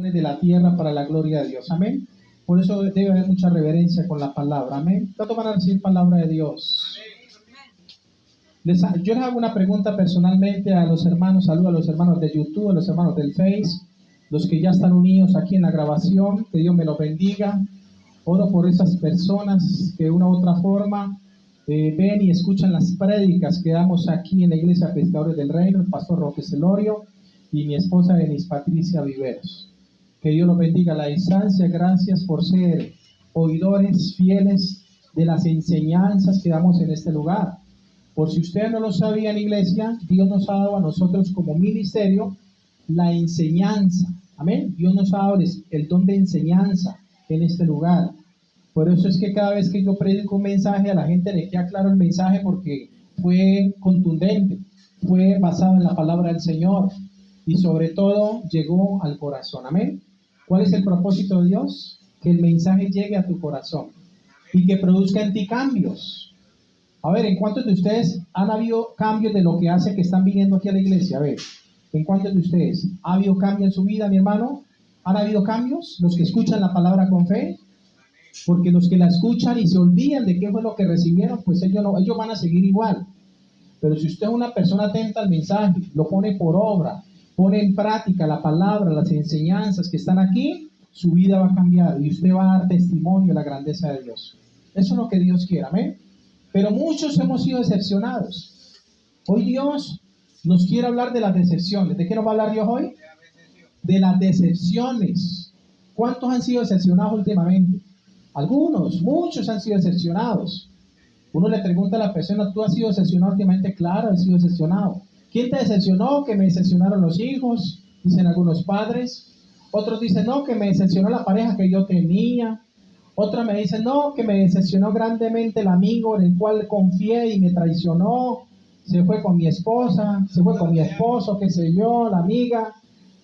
de la tierra para la gloria de Dios. Amén. Por eso debe haber mucha reverencia con la palabra. Amén. ¿Cuántos van a recibir palabra de Dios? Yo les hago una pregunta personalmente a los hermanos. Saludo a los hermanos de YouTube, a los hermanos del Face, los que ya están unidos aquí en la grabación. Que Dios me los bendiga. Oro por esas personas que de una u otra forma ven y escuchan las prédicas que damos aquí en la Iglesia Pescadores del Reino, el pastor Roque Celorio y mi esposa Denise Patricia Viveros. Que Dios los bendiga a la distancia. Gracias por ser oidores fieles de las enseñanzas que damos en este lugar. Por si ustedes no lo sabían, iglesia, Dios nos ha dado a nosotros como ministerio la enseñanza. Amén. Dios nos ha dado el don de enseñanza en este lugar. Por eso es que cada vez que yo predico un mensaje, a la gente le queda claro el mensaje porque fue contundente, fue basado en la palabra del Señor y sobre todo llegó al corazón. Amén. ¿Cuál es el propósito de Dios? Que el mensaje llegue a tu corazón y que produzca en ti cambios. A ver, ¿en cuántos de ustedes han habido cambios de lo que hace que están viniendo aquí a la iglesia? A ver, ¿en cuántos de ustedes ha habido cambio en su vida, mi hermano? ¿Han habido cambios? Los que escuchan la palabra con fe, porque los que la escuchan y se olvidan de qué fue lo que recibieron, pues ellos van a seguir igual. Pero si usted es una persona atenta al mensaje, lo pone por obra, pone en práctica la palabra, las enseñanzas que están aquí, su vida va a cambiar y usted va a dar testimonio de la grandeza de Dios. Eso es lo que Dios quiere, amén. Pero muchos hemos sido decepcionados. Hoy Dios nos quiere hablar de las decepciones. ¿De qué nos va a hablar Dios hoy? De las decepciones. ¿Cuántos han sido decepcionados últimamente? Algunos, muchos han sido decepcionados. Uno le pregunta a la persona, ¿tú has sido decepcionado últimamente? Claro, he sido decepcionado. ¿Quién te decepcionó? Que me decepcionaron los hijos, dicen algunos padres. Otros dicen, no, que me decepcionó la pareja que yo tenía. Otra me dice, no, que me decepcionó grandemente el amigo en el cual confié y me traicionó. Se fue con mi esposa, se fue con mi esposo, qué sé yo, la amiga.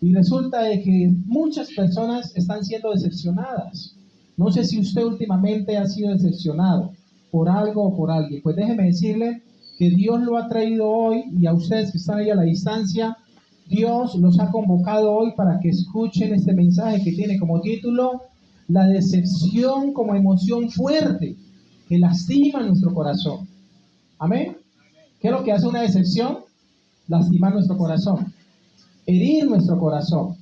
Y resulta de que muchas personas están siendo decepcionadas. No sé si usted últimamente ha sido decepcionado por algo o por alguien. Pues déjeme decirle que Dios lo ha traído hoy y a ustedes que están ahí a la distancia, Dios los ha convocado hoy para que escuchen este mensaje que tiene como título la decepción como emoción fuerte que lastima nuestro corazón. Amén. ¿Qué es lo que hace una decepción? Lastimar nuestro corazón, herir nuestro corazón.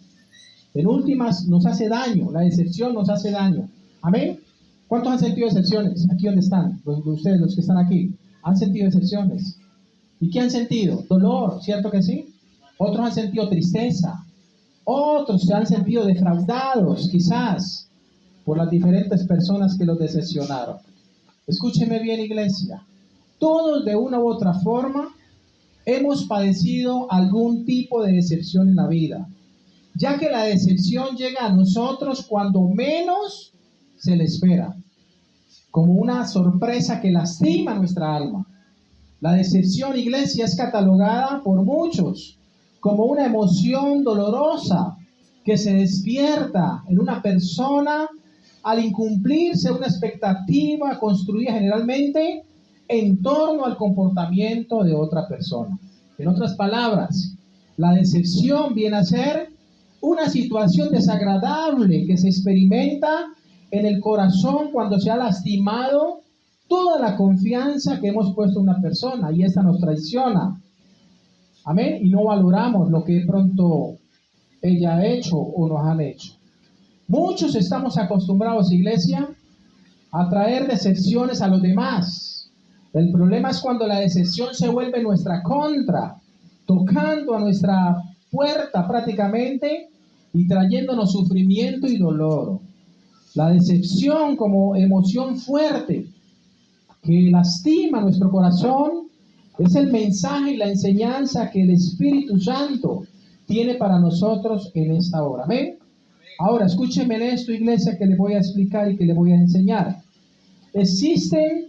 En últimas nos hace daño, la decepción nos hace daño. Amén. ¿Cuántos han sentido decepciones? Aquí donde están, los de ustedes, los que están aquí, han sentido decepciones. ¿Y qué han sentido? Dolor, ¿cierto que sí? Otros han sentido tristeza. Otros se han sentido defraudados, quizás, por las diferentes personas que los decepcionaron. Escúcheme bien, iglesia. Todos de una u otra forma hemos padecido algún tipo de decepción en la vida, ya que la decepción llega a nosotros cuando menos se le espera, como una sorpresa que lastima nuestra alma. La decepción, iglesia, es catalogada por muchos como una emoción dolorosa que se despierta en una persona al incumplirse una expectativa construida generalmente en torno al comportamiento de otra persona. En otras palabras, la decepción viene a ser una situación desagradable que se experimenta en el corazón cuando se ha lastimado toda la confianza que hemos puesto en una persona y esta nos traiciona. Amén. Y no valoramos lo que de pronto ella ha hecho o nos han hecho. Muchos estamos acostumbrados, iglesia, a traer decepciones a los demás. El problema es cuando la decepción se vuelve nuestra contra, tocando a nuestra puerta prácticamente y trayéndonos sufrimiento y dolor. La decepción como emoción fuerte que lastima nuestro corazón es el mensaje y la enseñanza que el Espíritu Santo tiene para nosotros en esta hora. Amén. Ahora, escúcheme en esto, iglesia, que le voy a explicar y que le voy a enseñar. Existen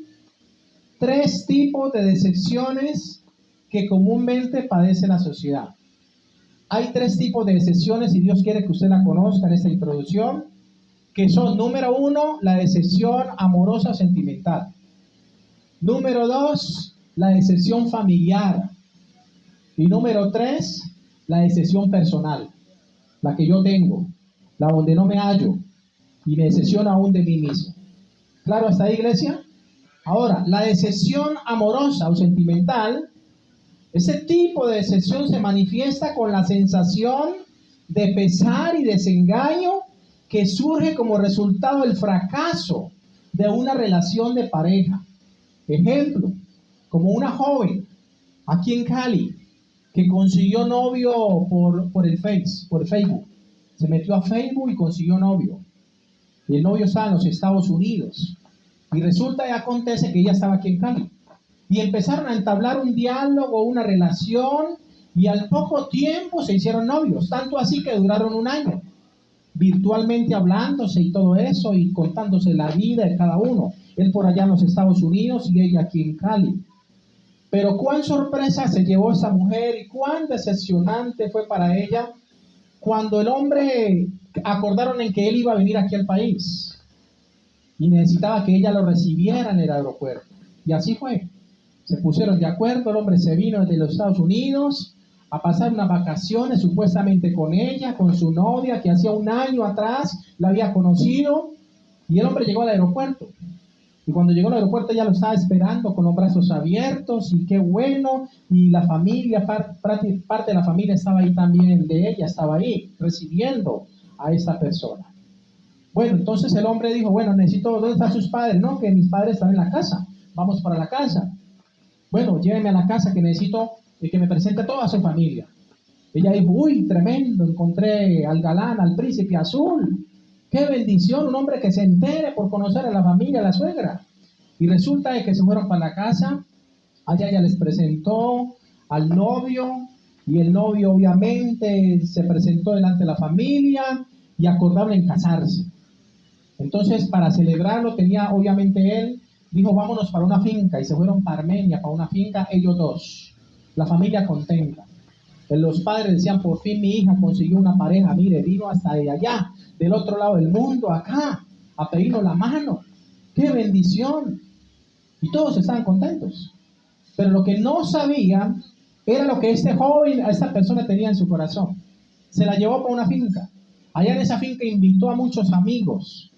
3 tipos de decepciones que comúnmente padece la sociedad. Hay 3 tipos de decepciones y Dios quiere que usted la conozca en esta introducción, que son, número 1, la decepción amorosa o sentimental. Número 2, la decepción familiar. Y número 3, la decepción personal, la que yo tengo. la donde no me hallo y me decepciono aún de mí mismo. ¿Claro hasta ahí, iglesia? Ahora, la decepción amorosa o sentimental, ese tipo de decepción se manifiesta con la sensación de pesar y desengaño que surge como resultado del fracaso de una relación de pareja. Ejemplo, como una joven aquí en Cali que consiguió novio por el Facebook. Se metió a Facebook y consiguió novio. Y el novio estaba en los Estados Unidos. Y resulta y acontece que ella estaba aquí en Cali. Y empezaron a entablar un diálogo, una relación, y al poco tiempo se hicieron novios. Tanto así que duraron un año, virtualmente hablándose y todo eso, y contándose la vida de cada uno. Él por allá en los Estados Unidos y ella aquí en Cali. Pero cuán sorpresa se llevó esa mujer y cuán decepcionante fue para ella cuando el hombre acordaron en que él iba a venir aquí al país y necesitaba que ella lo recibiera en el aeropuerto. Y así fue. Se pusieron de acuerdo, el hombre se vino desde los Estados Unidos a pasar unas vacaciones supuestamente con ella, con su novia, que hacía un año atrás la había conocido, y el hombre llegó al aeropuerto. Y cuando llegó al aeropuerto ella lo estaba esperando con los brazos abiertos, y qué bueno, y la familia, parte de la familia estaba ahí también, de ella estaba ahí, recibiendo a esta persona. Bueno, entonces el hombre dijo, bueno, necesito, ¿dónde están sus padres? No, que mis padres están en la casa, vamos para la casa. Bueno, lléveme a la casa que necesito que me presente a toda su familia. Ella dijo, uy, tremendo, encontré al galán, al príncipe azul. Qué bendición, un hombre que se entere por conocer a la familia, a la suegra. Y resulta de que se fueron para la casa, allá ella les presentó al novio, y el novio obviamente se presentó delante de la familia y acordaron en casarse. Entonces, para celebrarlo, tenía obviamente él, dijo, vámonos para una finca, y se fueron para Armenia, para una finca, ellos dos, la familia contenta. Los padres decían, por fin mi hija consiguió una pareja, mire, vino hasta de allá, del otro lado del mundo, acá, a pedirnos la mano, qué bendición. Y todos estaban contentos. Pero lo que no sabían era lo que este joven, a esta persona tenía en su corazón. Se la llevó para una finca. Allá en esa finca invitó a muchos amigos.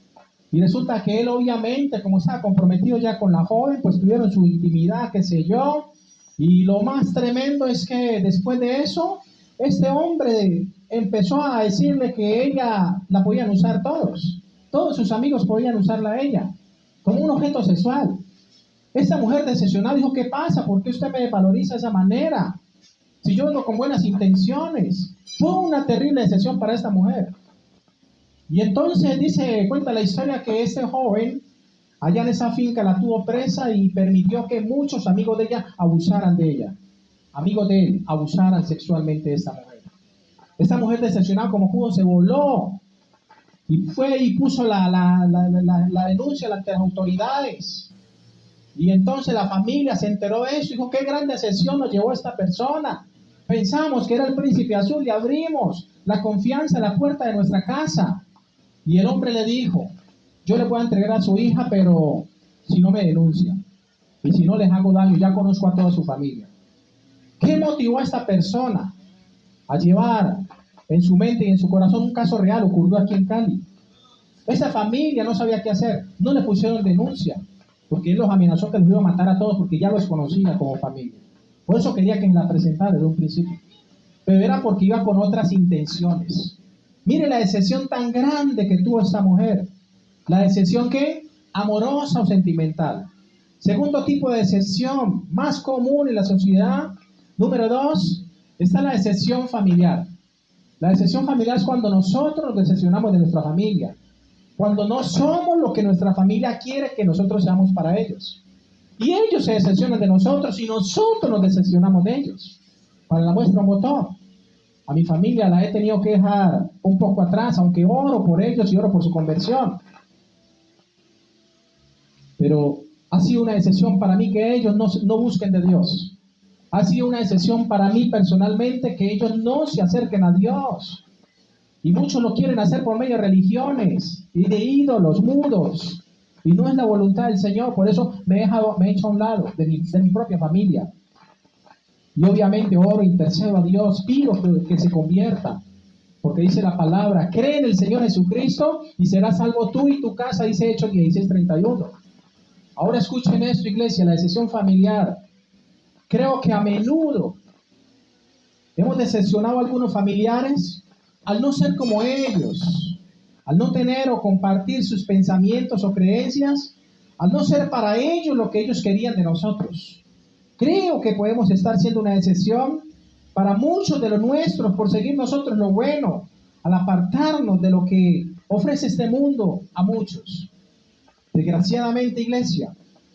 Y resulta que él obviamente, como estaba comprometido ya con la joven, pues tuvieron su intimidad, qué sé yo. Y lo más tremendo es que después de eso, este hombre empezó a decirle que ella la podían usar todos. Todos sus amigos podían usarla a ella como un objeto sexual. Esta mujer decepcionada dijo, ¿qué pasa? ¿Por qué usted me valoriza de esa manera? Si yo vengo con buenas intenciones. Fue una terrible decepción para esta mujer. Y entonces cuenta la historia que ese joven allá en esa finca la tuvo presa y permitió que muchos amigos de ella abusaran de ella. Amigos de él abusaran sexualmente de esta mujer. Esta mujer decepcionada como pudo se voló y fue y puso la denuncia ante las autoridades. Y entonces la familia se enteró de eso y dijo, qué gran decepción nos llevó esta persona. Pensamos que era el príncipe azul y abrimos la confianza en la puerta de nuestra casa. Y el hombre le dijo, yo le puedo entregar a su hija, pero si no me denuncia. Y si no les hago daño, ya conozco a toda su familia. ¿Qué motivó a esta persona a llevar en su mente y en su corazón un caso real? Ocurrió aquí en Cali. Esa familia no sabía qué hacer. No le pusieron denuncia, porque él los amenazó que los iba a matar a todos, porque ya los conocía como familia. Por eso quería que la presentara desde un principio. Pero era porque iba con otras intenciones. Mire la decepción tan grande que tuvo esta mujer. La decepción, ¿qué? Amorosa o sentimental. Segundo tipo de decepción más común en la sociedad, número 2, está la decepción familiar. La decepción familiar es cuando nosotros nos decepcionamos de nuestra familia. Cuando no somos lo que nuestra familia quiere que nosotros seamos para ellos. Y ellos se decepcionan de nosotros y nosotros nos decepcionamos de ellos. Para la muestra un botón. A mi familia la he tenido que dejar un poco atrás, aunque oro por ellos y oro por su conversión. Pero ha sido una decepción para mí que ellos no busquen de Dios. Ha sido una decepción para mí personalmente que ellos no se acerquen a Dios. Y muchos lo quieren hacer por medio de religiones y de ídolos mudos. Y no es la voluntad del Señor. Por eso me he hecho a un lado de mi propia familia. Y obviamente oro, intercedo a Dios, pido que se convierta. Porque dice la palabra, cree en el Señor Jesucristo y serás salvo tú y tu casa, dice Hechos 16:31. Ahora escuchen esto, iglesia, la decisión familiar. Creo que a menudo hemos decepcionado a algunos familiares al no ser como ellos, al no tener o compartir sus pensamientos o creencias, al no ser para ellos lo que ellos querían de nosotros. Creo que podemos estar siendo una decepción para muchos de los nuestros por seguir nosotros lo bueno, al apartarnos de lo que ofrece este mundo a muchos. Desgraciadamente, iglesia,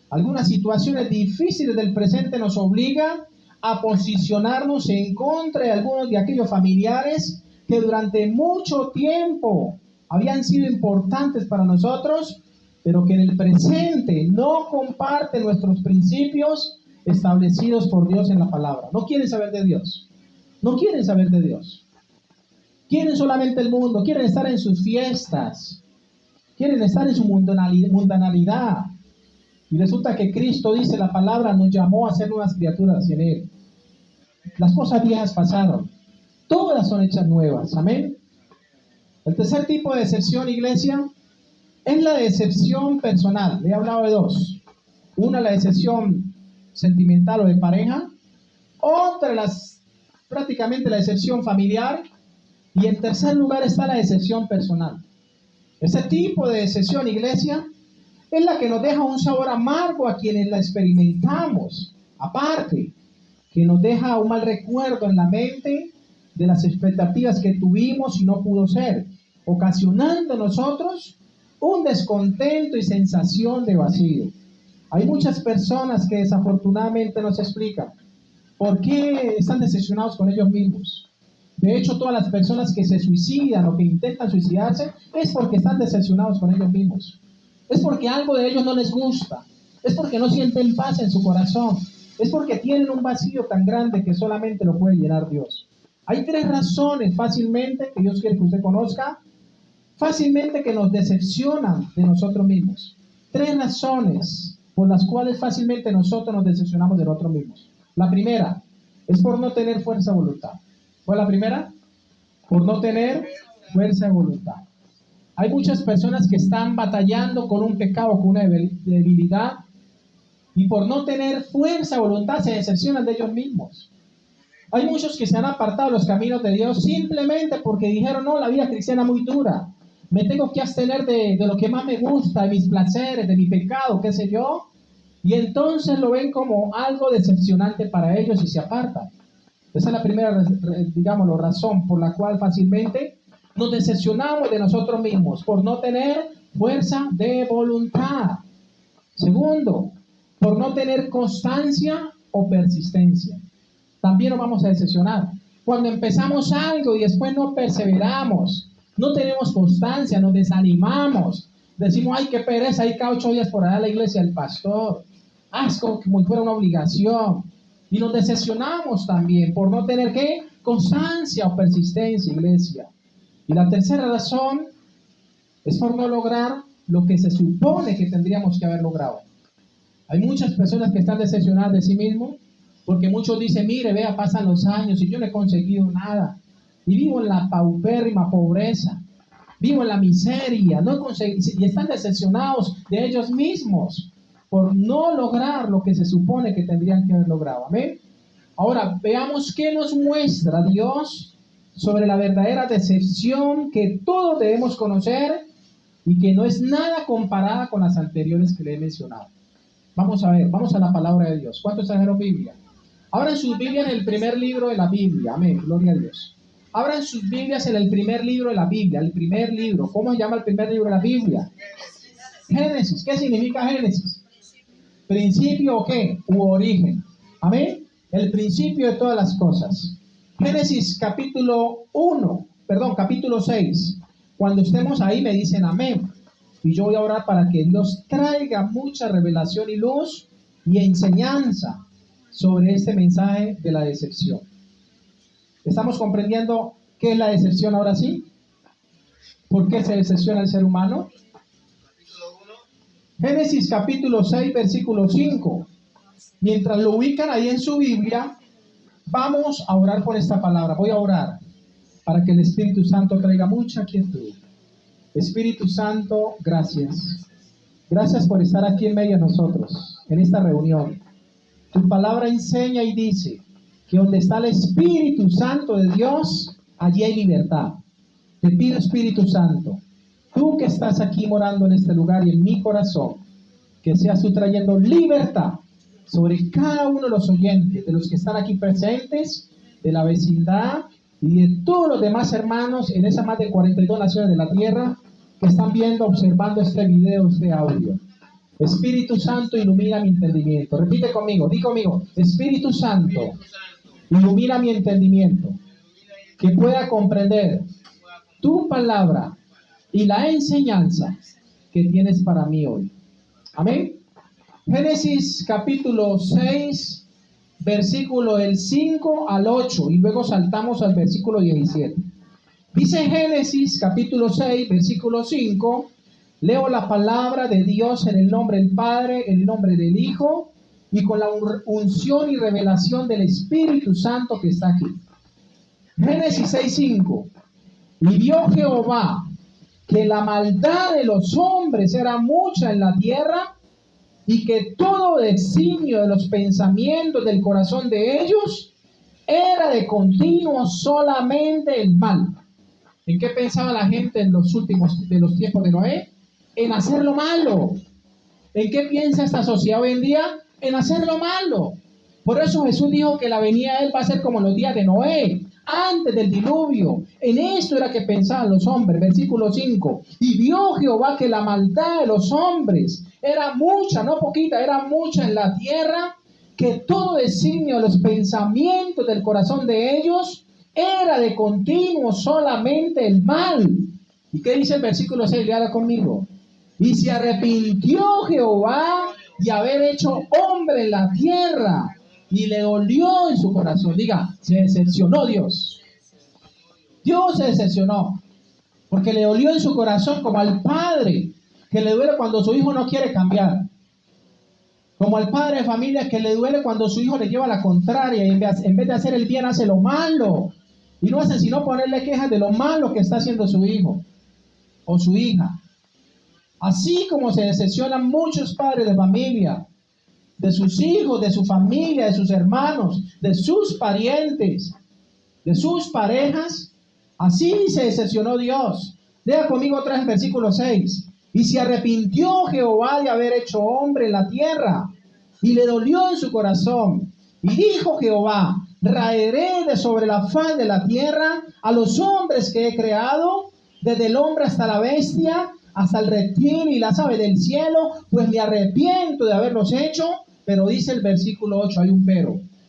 algunas situaciones difíciles del presente nos obligan a posicionarnos en contra de algunos de aquellos familiares que durante mucho tiempo habían sido importantes para nosotros, pero que en el presente no comparten nuestros principios establecidos por Dios en la palabra. No quieren saber de Dios. No quieren saber de Dios. Quieren solamente el mundo, quieren estar en sus fiestas, quieren estar en su mundanalidad. Y resulta que Cristo, dice la palabra, nos llamó a ser nuevas criaturas en Él. Las cosas viejas pasaron, todas son hechas nuevas. Amén. El tercer tipo de decepción, iglesia, es la decepción personal. Le he hablado de dos. Una, la decepción sentimental o de pareja. Otra, prácticamente la decepción familiar. Y en tercer lugar está la decepción personal. Ese tipo de decepción, iglesia, es la que nos deja un sabor amargo a quienes la experimentamos. Aparte, que nos deja un mal recuerdo en la mente de las expectativas que tuvimos y no pudo ser, ocasionando en nosotros un descontento y sensación de vacío. Hay muchas personas que desafortunadamente no se explican por qué están decepcionados con ellos mismos. De hecho, todas las personas que se suicidan o que intentan suicidarse es porque están decepcionados con ellos mismos. Es porque algo de ellos no les gusta. Es porque no sienten paz en su corazón. Es porque tienen un vacío tan grande que solamente lo puede llenar Dios. Hay tres razones fácilmente que Dios quiere que usted conozca, fácilmente que nos decepcionan de nosotros mismos. Tres razones por las cuales fácilmente nosotros nos decepcionamos de nosotros mismos. La primera es por no tener fuerza de voluntad. ¿Cuál es la primera? Por no tener fuerza de voluntad. Hay muchas personas que están batallando con un pecado, con una debilidad, y por no tener fuerza de voluntad se decepcionan de ellos mismos. Hay muchos que se han apartado de los caminos de Dios simplemente porque dijeron, no, la vida cristiana es muy dura, me tengo que abstener de lo que más me gusta, de mis placeres, de mi pecado, qué sé yo, y entonces lo ven como algo decepcionante para ellos y se apartan. Esa es la primera, digamos, razón por la cual fácilmente nos decepcionamos de nosotros mismos, por no tener fuerza de voluntad. Segundo, por no tener constancia o persistencia. También nos vamos a decepcionar. Cuando empezamos algo y después no perseveramos, no tenemos constancia, nos desanimamos, decimos, ay, qué pereza, hay cada 8 días por allá a la iglesia del pastor. Es como si fuera una obligación. Y nos decepcionamos también por no tener, ¿qué? Constancia o persistencia, iglesia. Y la tercera razón es por no lograr lo que se supone que tendríamos que haber logrado. Hay muchas personas que están decepcionadas de sí mismos porque muchos dicen, mire, vea, pasan los años y yo no he conseguido nada. Y vivo en la paupérrima pobreza. Vivo en la miseria. No he conseguido, y están decepcionados de ellos mismos por no lograr lo que se supone que tendrían que haber logrado. Amén. Ahora, veamos qué nos muestra Dios sobre la verdadera decepción que todos debemos conocer y que no es nada comparada con las anteriores que le he mencionado. Vamos a ver, vamos a la palabra de Dios. ¿Cuántos trajeron Biblia? Abran sus Biblias en el primer libro de la Biblia. Amén, gloria a Dios. Abran sus Biblias en el primer libro de la Biblia, el primer libro. ¿Cómo se llama el primer libro de la Biblia? Génesis. ¿Qué significa Génesis? ¿Principio o qué? U origen. Amén. El principio de todas las cosas. Génesis capítulo 6. Cuando estemos ahí me dicen amén. Y yo voy a orar para que Dios traiga mucha revelación y luz y enseñanza sobre este mensaje de la decepción. ¿Estamos comprendiendo qué es la decepción ahora sí? ¿Por qué se decepciona el ser humano? Génesis capítulo 6, versículo 5. Mientras lo ubican ahí en su Biblia, vamos a orar por esta palabra. Voy a orar. para que el Espíritu Santo traiga mucha quietud. Espíritu Santo, gracias. Gracias por estar aquí en medio de nosotros, en esta reunión. Tu palabra enseña y dice que donde está el Espíritu Santo de Dios, allí hay libertad. Te pido, Espíritu Santo, tú que estás aquí morando en este lugar y en mi corazón, que seas tú trayendo libertad sobre cada uno de los oyentes, de los que están aquí presentes, de la vecindad y de todos los demás hermanos en esas más de 42 naciones de la tierra que están viendo, observando este video, este audio. Espíritu Santo, ilumina mi entendimiento. Repite conmigo, di conmigo, Espíritu Santo, ilumina mi entendimiento, que pueda comprender tu palabra y la enseñanza que tienes para mí hoy. Amén. Génesis capítulo 6, versículo del 5 al 8, y luego saltamos al versículo 17. Dice Génesis capítulo 6, versículo 5, leo la palabra de Dios en el nombre del Padre, en el nombre del Hijo, y con la unción y revelación del Espíritu Santo que está aquí. Génesis 6, 5. Y vio Jehová que la maldad de los hombres era mucha en la tierra, y que todo designio de los pensamientos del corazón de ellos era de continuo solamente el mal. ¿En qué pensaba la gente en los últimos de los tiempos de Noé? En hacer lo malo. ¿En qué piensa esta sociedad hoy en día? En hacer lo malo. Por eso Jesús dijo que la venida de Él va a ser como los días de Noé, antes del diluvio. En esto era que pensaban los hombres. Versículo 5. Y vio Jehová que la maldad de los hombres era mucha, no poquita, era mucha en la tierra, que todo designio de los pensamientos del corazón de ellos era de continuo solamente el mal. ¿Y qué dice el versículo 6? Léala conmigo. Y se arrepintió Jehová de haber hecho hombre en la tierra, y le dolió en su corazón. Diga, se decepcionó Dios. Dios se decepcionó, porque le dolió en su corazón, como al padre que le duele cuando su hijo no quiere cambiar, como al padre de familia que le duele cuando su hijo le lleva la contraria y en vez de hacer el bien hace lo malo, y no hace sino ponerle quejas de lo malo que está haciendo su hijo o su hija. Así como se decepcionan muchos padres de familia de sus hijos, de su familia, de sus hermanos, de sus parientes, de sus parejas, así se decepcionó Dios. Lea conmigo otra vez el versículo 6. Y se arrepintió Jehová de haber hecho hombre en la tierra, y le dolió en su corazón. Y dijo Jehová, raeré de sobre la faz de la tierra a los hombres que he creado, desde el hombre hasta la bestia, hasta el reptil y las aves del cielo, pues me arrepiento de haberlos hecho. Pero dice el versículo 8, hay un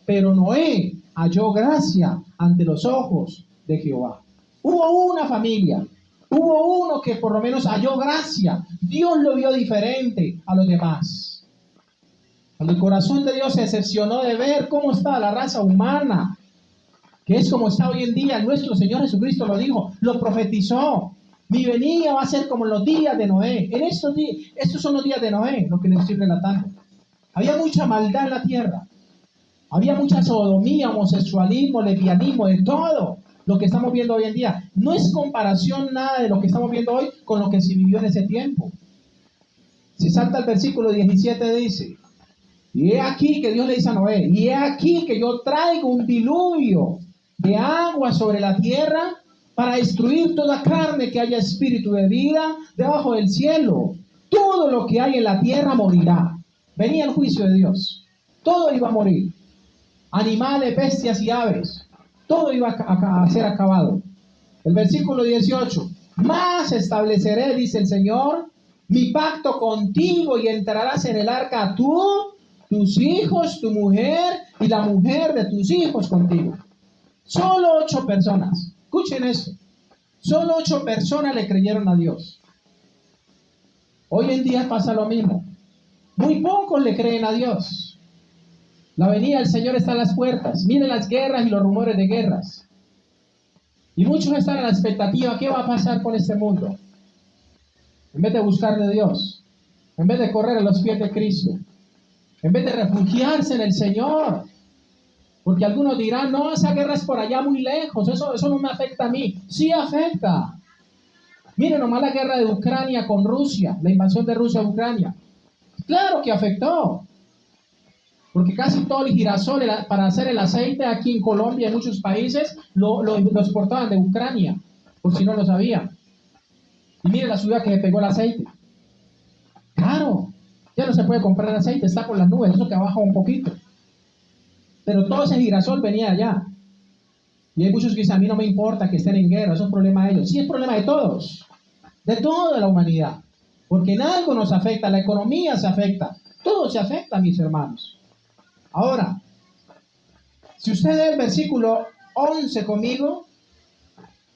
pero Noé halló gracia ante los ojos de Jehová. Hubo una familia, hubo uno que por lo menos halló gracia. Dios lo vio diferente a los demás. Cuando el corazón de Dios se decepcionó de ver cómo estaba la raza humana, que es como está hoy en día, nuestro Señor Jesucristo lo dijo, lo profetizó. Mi venida va a ser como en los días de Noé. En estos días, estos son los días de Noé, lo que les estoy relatando. Había mucha maldad en la tierra. Había mucha sodomía, homosexualismo, lesbianismo, de todo lo que estamos viendo hoy en día. No es comparación nada de lo que estamos viendo hoy con lo que se vivió en ese tiempo. Si salta el versículo 17 dice, y he aquí que Dios le dice a Noé, y he aquí que yo traigo un diluvio de agua sobre la tierra para destruir toda carne que haya espíritu de vida debajo del cielo. Todo lo que hay en la tierra morirá. Venía el juicio de Dios. Todo iba a morir. Animales, bestias y aves. Todo iba a ser acabado. El versículo 18. Mas estableceré, dice el Señor, mi pacto contigo, y entrarás en el arca tú, tus hijos, tu mujer y la mujer de tus hijos contigo. Solo 8 personas. Escuchen esto. Solo 8 personas le creyeron a Dios. Hoy en día pasa lo mismo. Muy pocos le creen a Dios. La venida del Señor está a las puertas. Miren las guerras y los rumores de guerras. Y muchos están a la expectativa, ¿qué va a pasar con este mundo? En vez de buscar de Dios, en vez de correr a los pies de Cristo, en vez de refugiarse en el Señor. Porque algunos dirán, no, esa guerra es por allá muy lejos, eso no me afecta a mí. Sí afecta. Miren nomás la guerra de Ucrania con Rusia, la invasión de Rusia a Ucrania. Claro que afectó. Porque casi todo el girasol para hacer el aceite aquí en Colombia y en muchos países lo exportaban de Ucrania, por si no lo sabían. Y mire la ciudad que le pegó el aceite. Claro, ya no se puede comprar aceite, está por las nubes, eso que baja un poquito. Pero todo ese girasol venía allá. Y hay muchos que dicen, a mí no me importa que estén en guerra, eso es problema de ellos. Sí, es problema de todos, de toda la humanidad. Porque en algo nos afecta, la economía se afecta, todo se afecta, mis hermanos. Ahora, si usted lee el versículo 11 conmigo,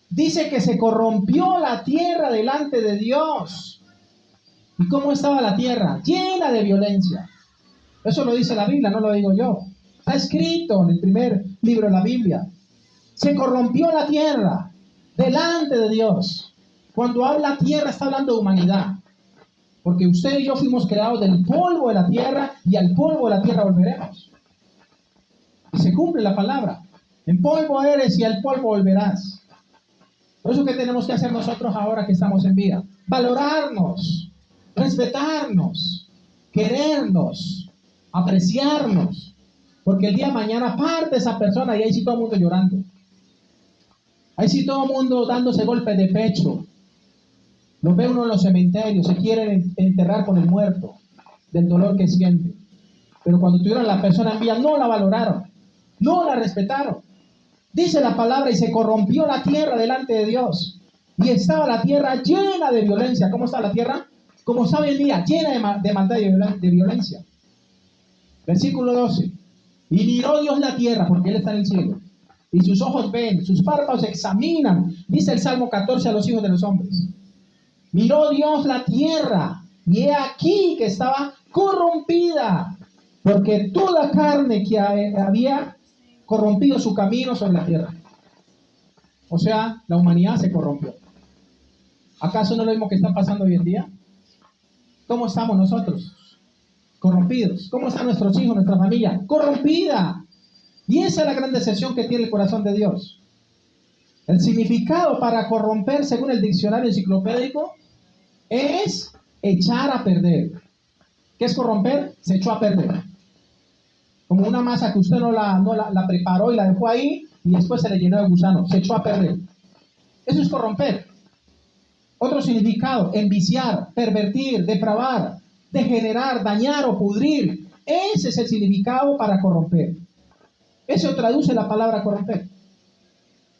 dice que se corrompió la tierra delante de Dios. ¿Y cómo estaba la tierra? Llena de violencia. Eso lo dice la Biblia, no lo digo yo. Está escrito en el primer libro de la Biblia. Se corrompió la tierra delante de Dios. Cuando habla tierra, está hablando de humanidad. Porque usted y yo fuimos creados del polvo de la tierra y al polvo de la tierra volveremos. Y se cumple la palabra. En polvo eres y al polvo volverás. Por eso, ¿qué tenemos que hacer nosotros ahora que estamos en vida? Valorarnos, respetarnos, querernos, apreciarnos. Porque el día de mañana parte esa persona y ahí sí todo el mundo llorando. Ahí sí todo el mundo dándose golpes de pecho. Los ve uno en los cementerios, se quieren enterrar con el muerto, del dolor que siente. Pero cuando tuvieron a la persona en vida, no la valoraron, no la respetaron. Dice la palabra, y se corrompió la tierra delante de Dios. Y estaba la tierra llena de violencia. ¿Cómo está la tierra? Como está hoy en día, llena de maldad y de violencia. Versículo 12. Y miró Dios la tierra, porque Él está en el cielo. Y sus ojos ven, sus párpados examinan. Dice el Salmo 14 a los hijos de los hombres. Miró Dios la tierra, y he aquí que estaba corrompida, porque toda carne que había corrompido su camino sobre la tierra. O sea, la humanidad se corrompió. ¿Acaso no es lo mismo que está pasando hoy en día? ¿Cómo estamos nosotros? Corrompidos. ¿Cómo están nuestros hijos, nuestra familia? Corrompida. Y esa es la gran decepción que tiene el corazón de Dios. El significado para corromper, según el diccionario enciclopédico, es echar a perder. ¿Qué es corromper? Se echó a perder. Como una masa que usted no la preparó y la dejó ahí y después se le llenó de gusano. Se echó a perder. Eso es corromper. Otro significado, enviciar, pervertir, depravar, degenerar, dañar o pudrir. Ese es el significado para corromper. Eso traduce la palabra corromper.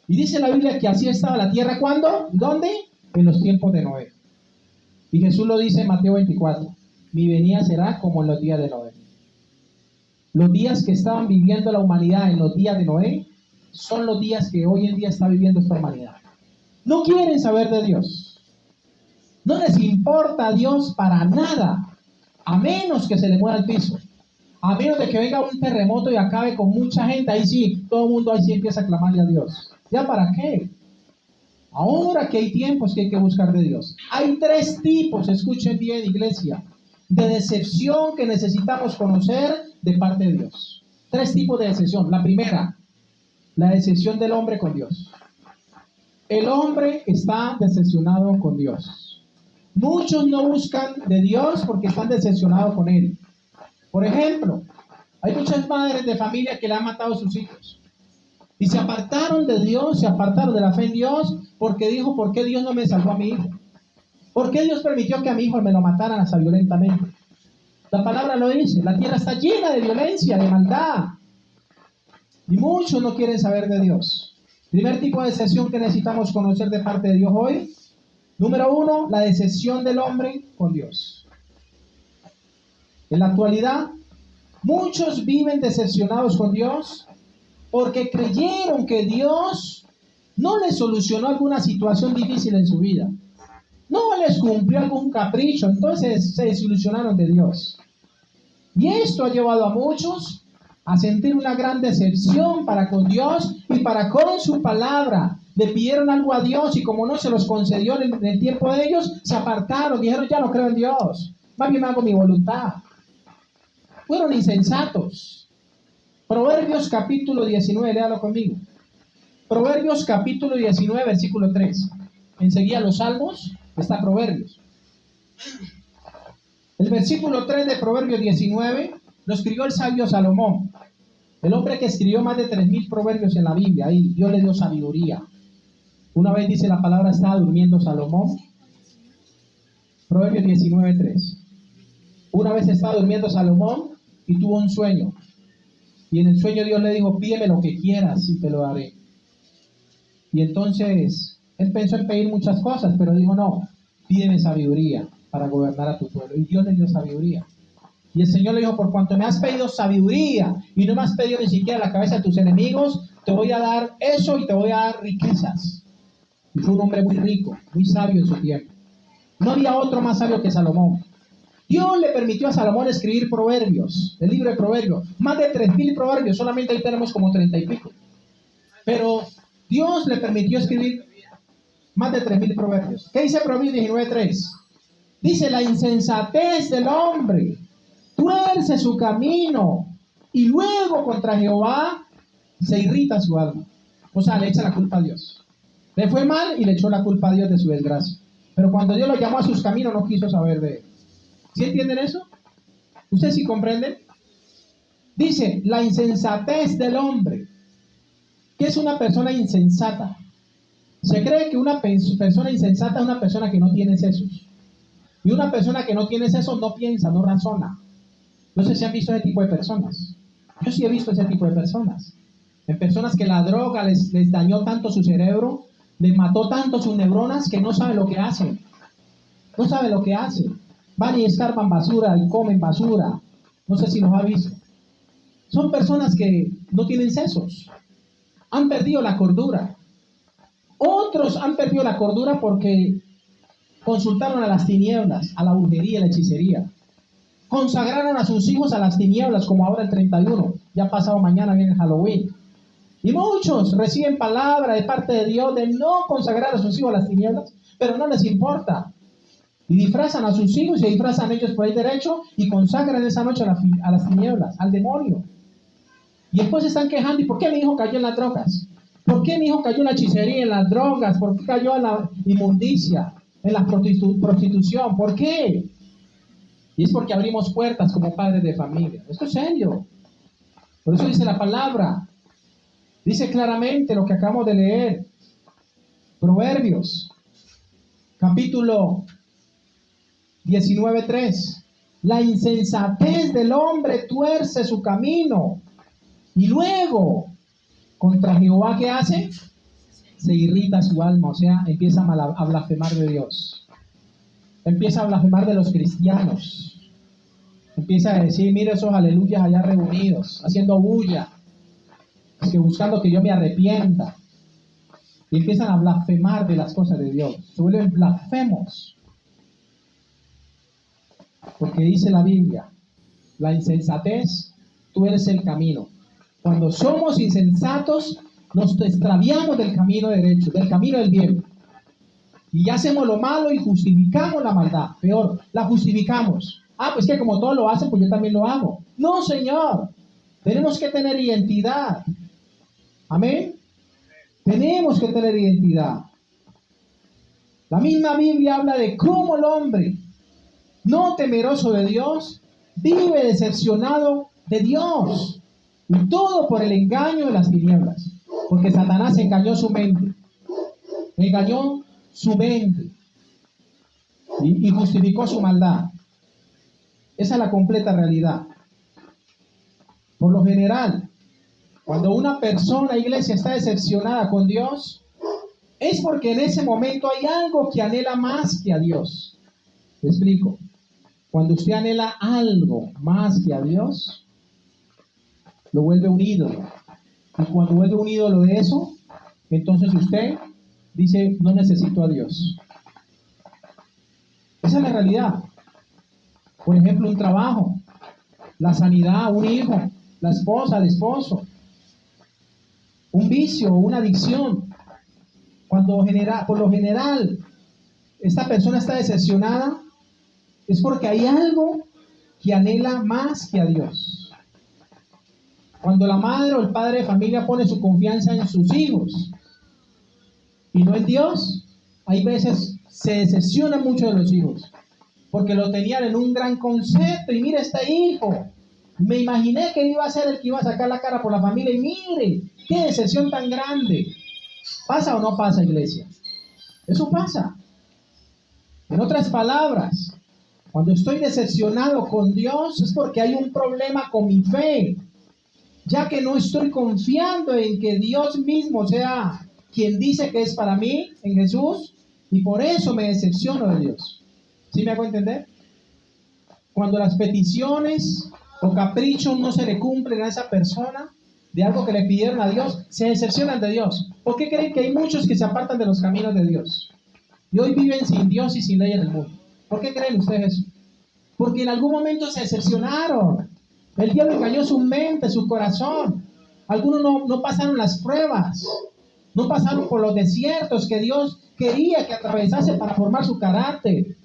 Y dice la Biblia que así estaba la tierra. ¿Cuándo? ¿Dónde? En los tiempos de Noé. Y Jesús lo dice en Mateo 24. Mi venida será como en los días de Noé. Los días que estaban viviendo la humanidad en los días de Noé son los días que hoy en día está viviendo esta humanidad. No quieren saber de Dios. No les importa a Dios para nada, a menos que se le mueva el piso. A menos de que venga un terremoto y acabe con mucha gente, ahí sí, todo el mundo ahí sí empieza a clamarle a Dios. ¿Ya para qué? Ahora que hay tiempos que hay que buscar de Dios. Hay 3 tipos, escuchen bien, iglesia, de decepción que necesitamos conocer de parte de Dios. 3 tipos de decepción. La primera, la decepción del hombre con Dios. El hombre está decepcionado con Dios. Muchos no buscan de Dios porque están decepcionados con Él. Por ejemplo, hay muchas madres de familia que le han matado a sus hijos. Y se apartaron de Dios, se apartaron de la fe en Dios, porque dijo, ¿por qué Dios no me salvó a mi hijo? ¿Por qué Dios permitió que a mi hijo me lo mataran hasta violentamente? La palabra lo dice, la tierra está llena de violencia, de maldad. Y muchos no quieren saber de Dios. Primer tipo de decepción que necesitamos conocer de parte de Dios hoy. Número 1, la decepción del hombre con Dios. En la actualidad, muchos viven decepcionados con Dios porque creyeron que Dios no les solucionó alguna situación difícil en su vida. No les cumplió algún capricho, entonces se desilusionaron de Dios. Y esto ha llevado a muchos a sentir una gran decepción para con Dios y para con su palabra. Le pidieron algo a Dios y como no se los concedió en el tiempo de ellos, se apartaron, dijeron, ya no creo en Dios, más bien hago mi voluntad. Fueron insensatos. Proverbios capítulo 19, léalo conmigo. Proverbios capítulo 19, versículo 3. Enseguida los salmos, está Proverbios. El versículo 3 de Proverbios 19 lo escribió el sabio Salomón, el hombre que escribió más de 3000 proverbios en la Biblia. Y Dios le dio sabiduría. Una vez dice la palabra, estaba durmiendo Salomón. Proverbios 19, 3. Una vez estaba durmiendo Salomón y tuvo un sueño. Y en el sueño Dios le dijo, pídeme lo que quieras y te lo daré. Y entonces él pensó en pedir muchas cosas, pero dijo, no, pídeme sabiduría para gobernar a tu pueblo. Y Dios le dio sabiduría. Y el Señor le dijo, por cuanto me has pedido sabiduría y no me has pedido ni siquiera la cabeza de tus enemigos, te voy a dar eso y te voy a dar riquezas. Y fue un hombre muy rico, muy sabio en su tiempo. No había otro más sabio que Salomón. Dios le permitió a Salomón escribir proverbios, el libro de Proverbios. Más de 3000 proverbios, solamente ahí tenemos como 30 y pico. Pero Dios le permitió escribir más de 3000 proverbios. ¿Qué dice Proverbios 19:3? Dice, la insensatez del hombre tuerce su camino y luego contra Jehová se irrita su alma. O sea, le echa la culpa a Dios. Le fue mal y le echó la culpa a Dios de su desgracia. Pero cuando Dios lo llamó a sus caminos no quiso saber de él. ¿Sí entienden eso? ¿Ustedes sí comprenden? Dice, la insensatez del hombre. ¿Qué es una persona insensata? Se cree que una persona insensata es una persona que no tiene sesos. Y una persona que no tiene sesos no piensa, no razona. No sé si han visto ese tipo de personas. Yo sí he visto ese tipo de personas. En personas que la droga les dañó tanto su cerebro, les mató tanto sus neuronas que no saben lo que hacen. No saben lo que hacen. Van y escarban basura y comen basura. No sé si los ha visto. Son personas que no tienen sesos. Han perdido la cordura. Otros han perdido la cordura porque consultaron a las tinieblas, a la brujería y la hechicería. Consagraron a sus hijos a las tinieblas, como ahora el 31. Ya pasado mañana viene Halloween. Y muchos reciben palabra de parte de Dios de no consagrar a sus hijos a las tinieblas, pero no les importa. Y disfrazan a sus hijos, y se disfrazan ellos por el derecho y consagran esa noche a las tinieblas, al demonio. Y después se están quejando, ¿y por qué mi hijo cayó en las drogas? ¿Por qué mi hijo cayó en la hechicería, en las drogas? ¿Por qué cayó en la inmundicia, en la prostitución? ¿Por qué? Y es porque abrimos puertas como padres de familia. Esto es serio. Por eso dice la palabra. Dice claramente lo que acabamos de leer. Proverbios, capítulo 19:3. La insensatez del hombre tuerce su camino. Y luego, contra Jehová, ¿qué hace? Se irrita su alma, o sea, empieza a blasfemar de Dios. Empieza a blasfemar de los cristianos. Empieza a decir, mire esos aleluyas allá reunidos, haciendo bulla, es que buscando que yo me arrepienta. Y empiezan a blasfemar de las cosas de Dios. Se vuelven blasfemos. Porque dice la Biblia, la insensatez, tú eres el camino. Cuando somos insensatos, nos extraviamos del camino derecho, del camino del bien. Y hacemos lo malo y justificamos la maldad. Peor, la justificamos. Ah, pues que como todos lo hacen, pues yo también lo hago. No, Señor. Tenemos que tener identidad. Amén. Tenemos que tener identidad. La misma Biblia habla de cómo el hombre, no temeroso de Dios, vive decepcionado de Dios. Y todo por el engaño de las tinieblas. Porque Satanás engañó su mente. Engañó su mente. Y justificó su maldad. Esa es la completa realidad. Por lo general, cuando una persona, iglesia, está decepcionada con Dios, es porque en ese momento hay algo que anhela más que a Dios. ¿Me explico? Cuando usted anhela algo más que a Dios, lo vuelve un ídolo. Y cuando vuelve un ídolo de eso, entonces usted dice, no necesito a Dios. Esa es la realidad. Por ejemplo, un trabajo, la sanidad, un hijo, la esposa, el esposo, un vicio, una adicción. Por lo general, esta persona está decepcionada, es porque hay algo que anhela más que a Dios. Cuando la madre o el padre de familia pone su confianza en sus hijos y no en Dios, hay veces se decepcionan mucho de los hijos, porque lo tenían en un gran concepto. Y mire, este hijo, me imaginé que iba a ser el que iba a sacar la cara por la familia, y mire, qué decepción tan grande. ¿Pasa o no pasa, iglesia? Eso pasa. En otras palabras, cuando estoy decepcionado con Dios es porque hay un problema con mi fe, ya que no estoy confiando en que Dios mismo sea quien dice que es para mí, en Jesús, y por eso me decepciono de Dios. ¿Sí me hago entender? Cuando las peticiones o caprichos no se le cumplen a esa persona de algo que le pidieron a Dios, se decepcionan de Dios. ¿Por qué creen que hay muchos que se apartan de los caminos de Dios y hoy viven sin Dios y sin ley en el mundo? ¿Por qué creen ustedes eso? Porque en algún momento se decepcionaron. El diablo engañó su mente, su corazón. Algunos no pasaron las pruebas, no pasaron por los desiertos que Dios quería que atravesase para formar su carácter,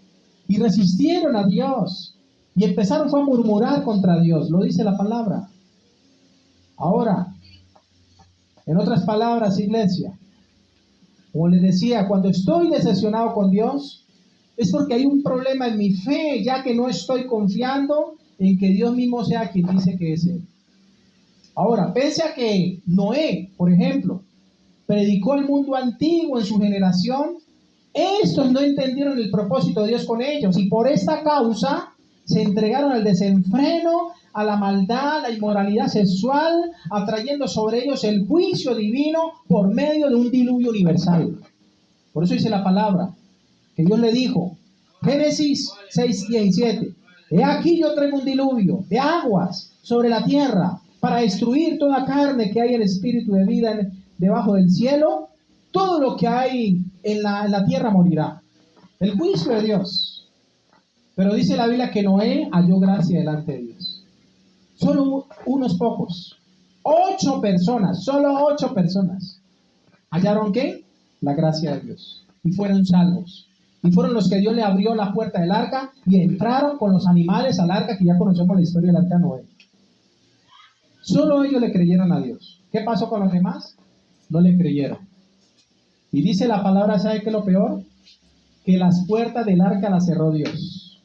y resistieron a Dios y empezaron fue a murmurar contra Dios. Lo dice la palabra. Ahora, en otras palabras, iglesia, como les decía, cuando estoy decepcionado con Dios es porque hay un problema en mi fe, ya que no estoy confiando en que Dios mismo sea quien dice que es Él. Ahora, pese a que Noé, por ejemplo, predicó al mundo antiguo en su generación, estos no entendieron el propósito de Dios con ellos, y por esta causa se entregaron al desenfreno, a la maldad, a la inmoralidad sexual, atrayendo sobre ellos el juicio divino por medio de un diluvio universal. Por eso dice la palabra, que Dios le dijo, Génesis 6:17, he aquí yo traigo un diluvio de aguas sobre la tierra para destruir toda carne que hay en espíritu de vida debajo del cielo. Todo lo que hay en la tierra morirá. El juicio de Dios. Pero dice la Biblia que Noé halló gracia delante de Dios. Solo unos pocos. 8 personas, solo 8 personas. ¿Hallaron qué? La gracia de Dios. Y fueron salvos. Y fueron los que Dios le abrió la puerta del arca y entraron con los animales al arca, que ya conocemos la historia del arca de Noé. Solo ellos le creyeron a Dios. ¿Qué pasó con los demás? No le creyeron. Y dice la palabra, ¿sabe qué es lo peor? Que las puertas del arca las cerró Dios.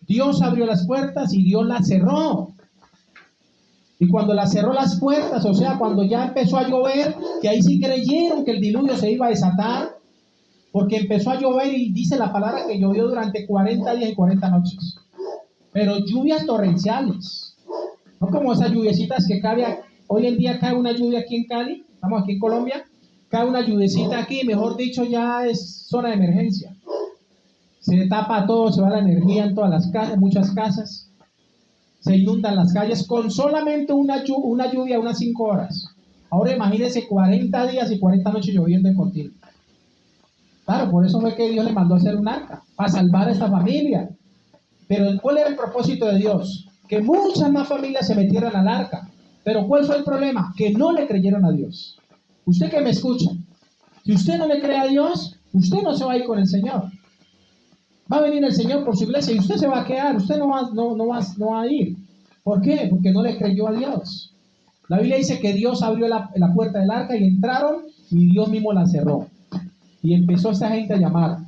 Dios abrió las puertas y Dios las cerró. Y cuando las cerró las puertas, o sea, cuando ya empezó a llover, que ahí sí creyeron que el diluvio se iba a desatar, porque empezó a llover y dice la palabra que llovió durante 40 días y 40 noches. Pero lluvias torrenciales. No como esas lluviecitas que cae, hoy en día cae una lluvia aquí en Cali, estamos aquí en Colombia, cae una lluviecita aquí, mejor dicho, ya es zona de emergencia. Se tapa todo, se va la energía en todas las casas, muchas casas. Se inundan las calles con solamente una lluvia, unas 5 horas. Ahora imagínense 40 días y 40 noches lloviendo en continuo. Claro, por eso fue que Dios le mandó a hacer un arca, para salvar a esta familia. Pero ¿cuál era el propósito de Dios? Que muchas más familias se metieran al arca. Pero ¿cuál fue el problema? Que no le creyeron a Dios. Usted que me escucha, si usted no le cree a Dios, usted no se va a ir con el Señor. Va a venir el Señor por su iglesia y usted se va a quedar, usted no va a ir. ¿Por qué? Porque no le creyó a Dios. La Biblia dice que Dios abrió la puerta del arca y entraron y Dios mismo la cerró. Y empezó esta gente a llamar,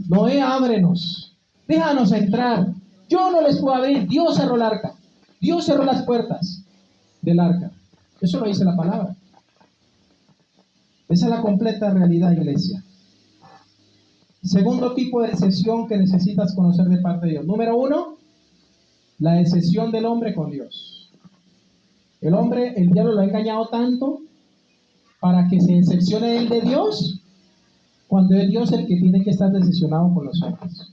Noé, ábrenos, déjanos entrar. Yo no les puedo abrir, Dios cerró el arca. Dios cerró las puertas del arca. Eso lo dice la palabra. Esa es la completa realidad, iglesia. Segundo tipo de decepción que necesitas conocer de parte de Dios. Número 1, la decepción del hombre con Dios. El diablo lo ha engañado tanto para que se decepcione él de Dios, cuando es Dios el que tiene que estar decepcionado con los hombres.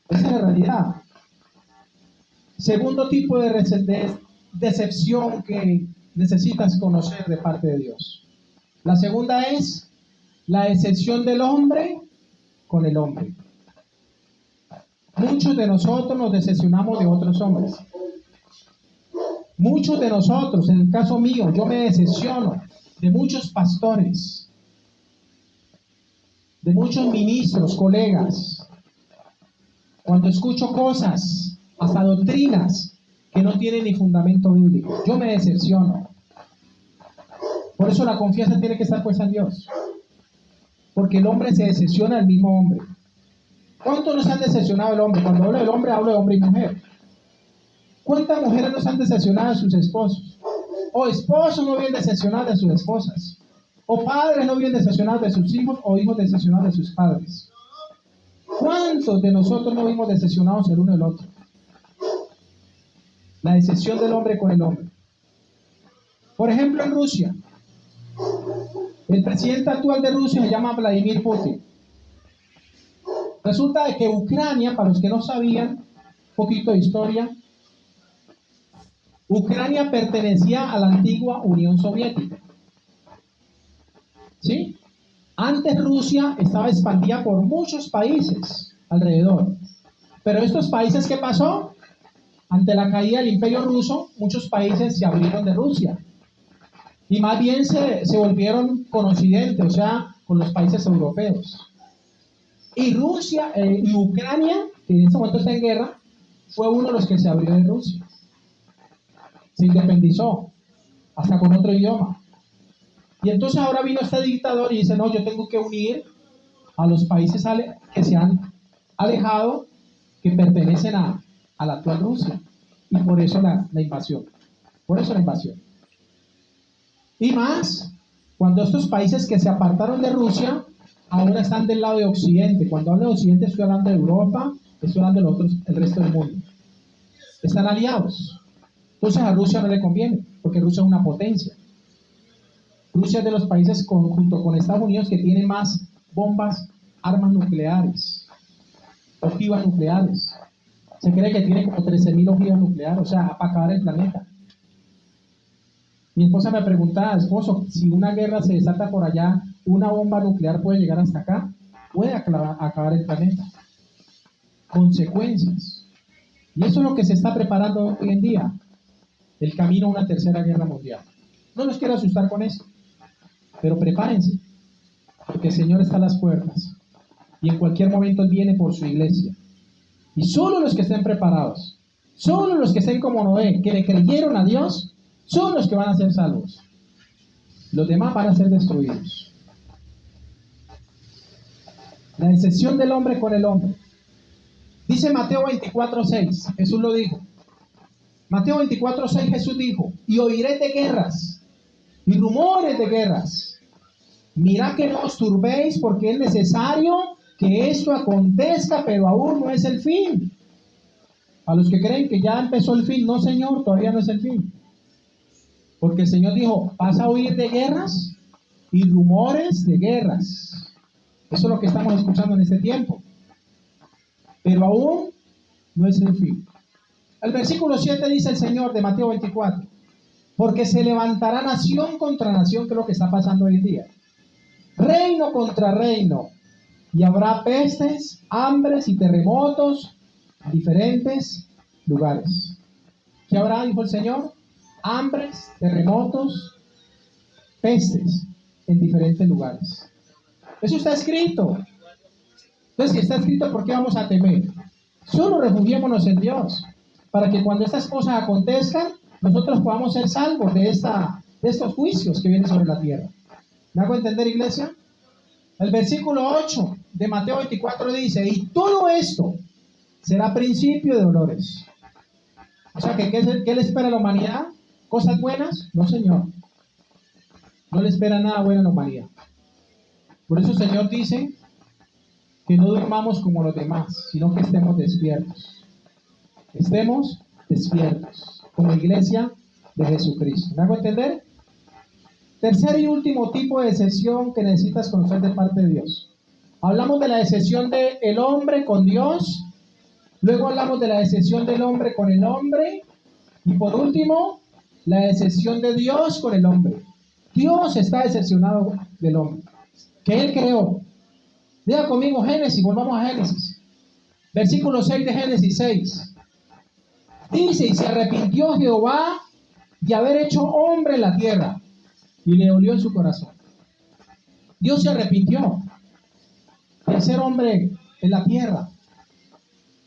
Esa es la realidad. Segundo tipo de decepción que necesitas conocer de parte de Dios. La segunda es la decepción del hombre con el hombre. Muchos de nosotros nos decepcionamos de otros hombres. Muchos de nosotros, en el caso mío, yo me decepciono de muchos pastores, de muchos ministros, colegas. Cuando escucho cosas, hasta doctrinas, que no tienen ni fundamento bíblico. Yo me decepciono. Por eso la confianza tiene que estar puesta en Dios. Porque el hombre se decepciona del mismo hombre. ¿Cuántos nos han decepcionado el hombre? Cuando hablo del hombre, hablo de hombre y mujer. ¿Cuántas mujeres nos han decepcionado de sus esposos? O esposos no vienen decepcionados de sus esposas. O padres no vienen decepcionados de sus hijos, o hijos decepcionados de sus padres. ¿Cuántos de nosotros no vimos decepcionados el uno del otro? La decepción del hombre con el hombre. Por ejemplo, en Rusia, el presidente actual de Rusia se llama Vladimir Putin. Resulta de que Ucrania, para los que no sabían, un poquito de historia, Ucrania pertenecía a la antigua Unión Soviética. ¿Sí? Antes Rusia estaba expandida por muchos países alrededor. Pero estos países, ¿qué pasó? Ante la caída del Imperio Ruso, muchos países se abrieron de Rusia. Y más bien se volvieron con Occidente, o sea, con los países europeos. Y Rusia y Ucrania, que en este momento está en guerra, fue uno de los que se abrió de Rusia. Se independizó, hasta con otro idioma. Y entonces ahora vino este dictador y dice, no, yo tengo que unir a los países que se han alejado, que pertenecen a la actual Rusia. Y por eso la invasión. Por eso la invasión. Y más, cuando estos países que se apartaron de Rusia, ahora están del lado de Occidente. Cuando hablo de Occidente estoy hablando de Europa, estoy hablando del resto del mundo. Están aliados. Entonces a Rusia no le conviene, porque Rusia es una potencia. Rusia es de los países junto con Estados Unidos que tiene más bombas, armas nucleares, ojivas nucleares. Se cree que tiene como 13.000 ojivas nucleares, o sea, para acabar el planeta. Mi esposa me preguntaba, esposo, si una guerra se desata por allá, ¿una bomba nuclear puede llegar hasta acá? Puede acabar el planeta. Consecuencias. Y eso es lo que se está preparando hoy en día, el camino a una tercera guerra mundial. No los quiero asustar con eso, pero prepárense, porque el Señor está a las puertas, y en cualquier momento Él viene por su iglesia. Y solo los que estén preparados, solo los que estén como Noé, que le creyeron a Dios, son los que van a ser salvos. Los demás van a ser destruidos. La decepción del hombre con el hombre. Dice Mateo 24:6, Jesús lo dijo. Mateo 24:6 Jesús dijo, y oiré de guerras, y rumores de guerras. Mirad que no os turbéis, porque es necesario que esto acontezca, pero aún no es el fin. A los que creen que ya empezó el fin, no, Señor, todavía no es el fin. Porque el Señor dijo, vas a oír de guerras y rumores de guerras. Eso es lo que estamos escuchando en este tiempo. Pero aún no es el fin. El versículo 7 dice el Señor de Mateo 24, porque se levantará nación contra nación, que es lo que está pasando hoy en día. Reino contra reino. Y habrá pestes, hambres y terremotos en diferentes lugares. ¿Qué habrá, dijo el Señor? Hambres, terremotos, pestes en diferentes lugares. Eso está escrito. Entonces, si está escrito, ¿por qué vamos a temer? Solo refugiémonos en Dios, para que cuando estas cosas acontezcan, nosotros podamos ser salvos de estos juicios que vienen sobre la tierra. ¿Me hago entender, iglesia? El versículo 8 de Mateo 24 dice, y todo esto será principio de dolores. O sea, ¿qué le espera a la humanidad? ¿Cosas buenas? No, Señor. No le espera nada bueno a la humanidad. Por eso el Señor dice que no durmamos como los demás, sino que estemos despiertos. Estemos despiertos como iglesia de Jesucristo. ¿Me hago entender? Tercer y último tipo de decepción que necesitas conocer de parte de Dios. Hablamos de la decepción del hombre con Dios. Luego hablamos de la decepción del hombre con el hombre. Y por último, la decepción de Dios con el hombre. Dios está decepcionado del hombre, que Él creó. Diga conmigo Génesis, volvamos a Génesis. Versículo 6 de Génesis 6. Dice, y se arrepintió Jehová de haber hecho hombre en la tierra, y le dolió en su corazón. Dios se arrepintió de ser hombre en la tierra.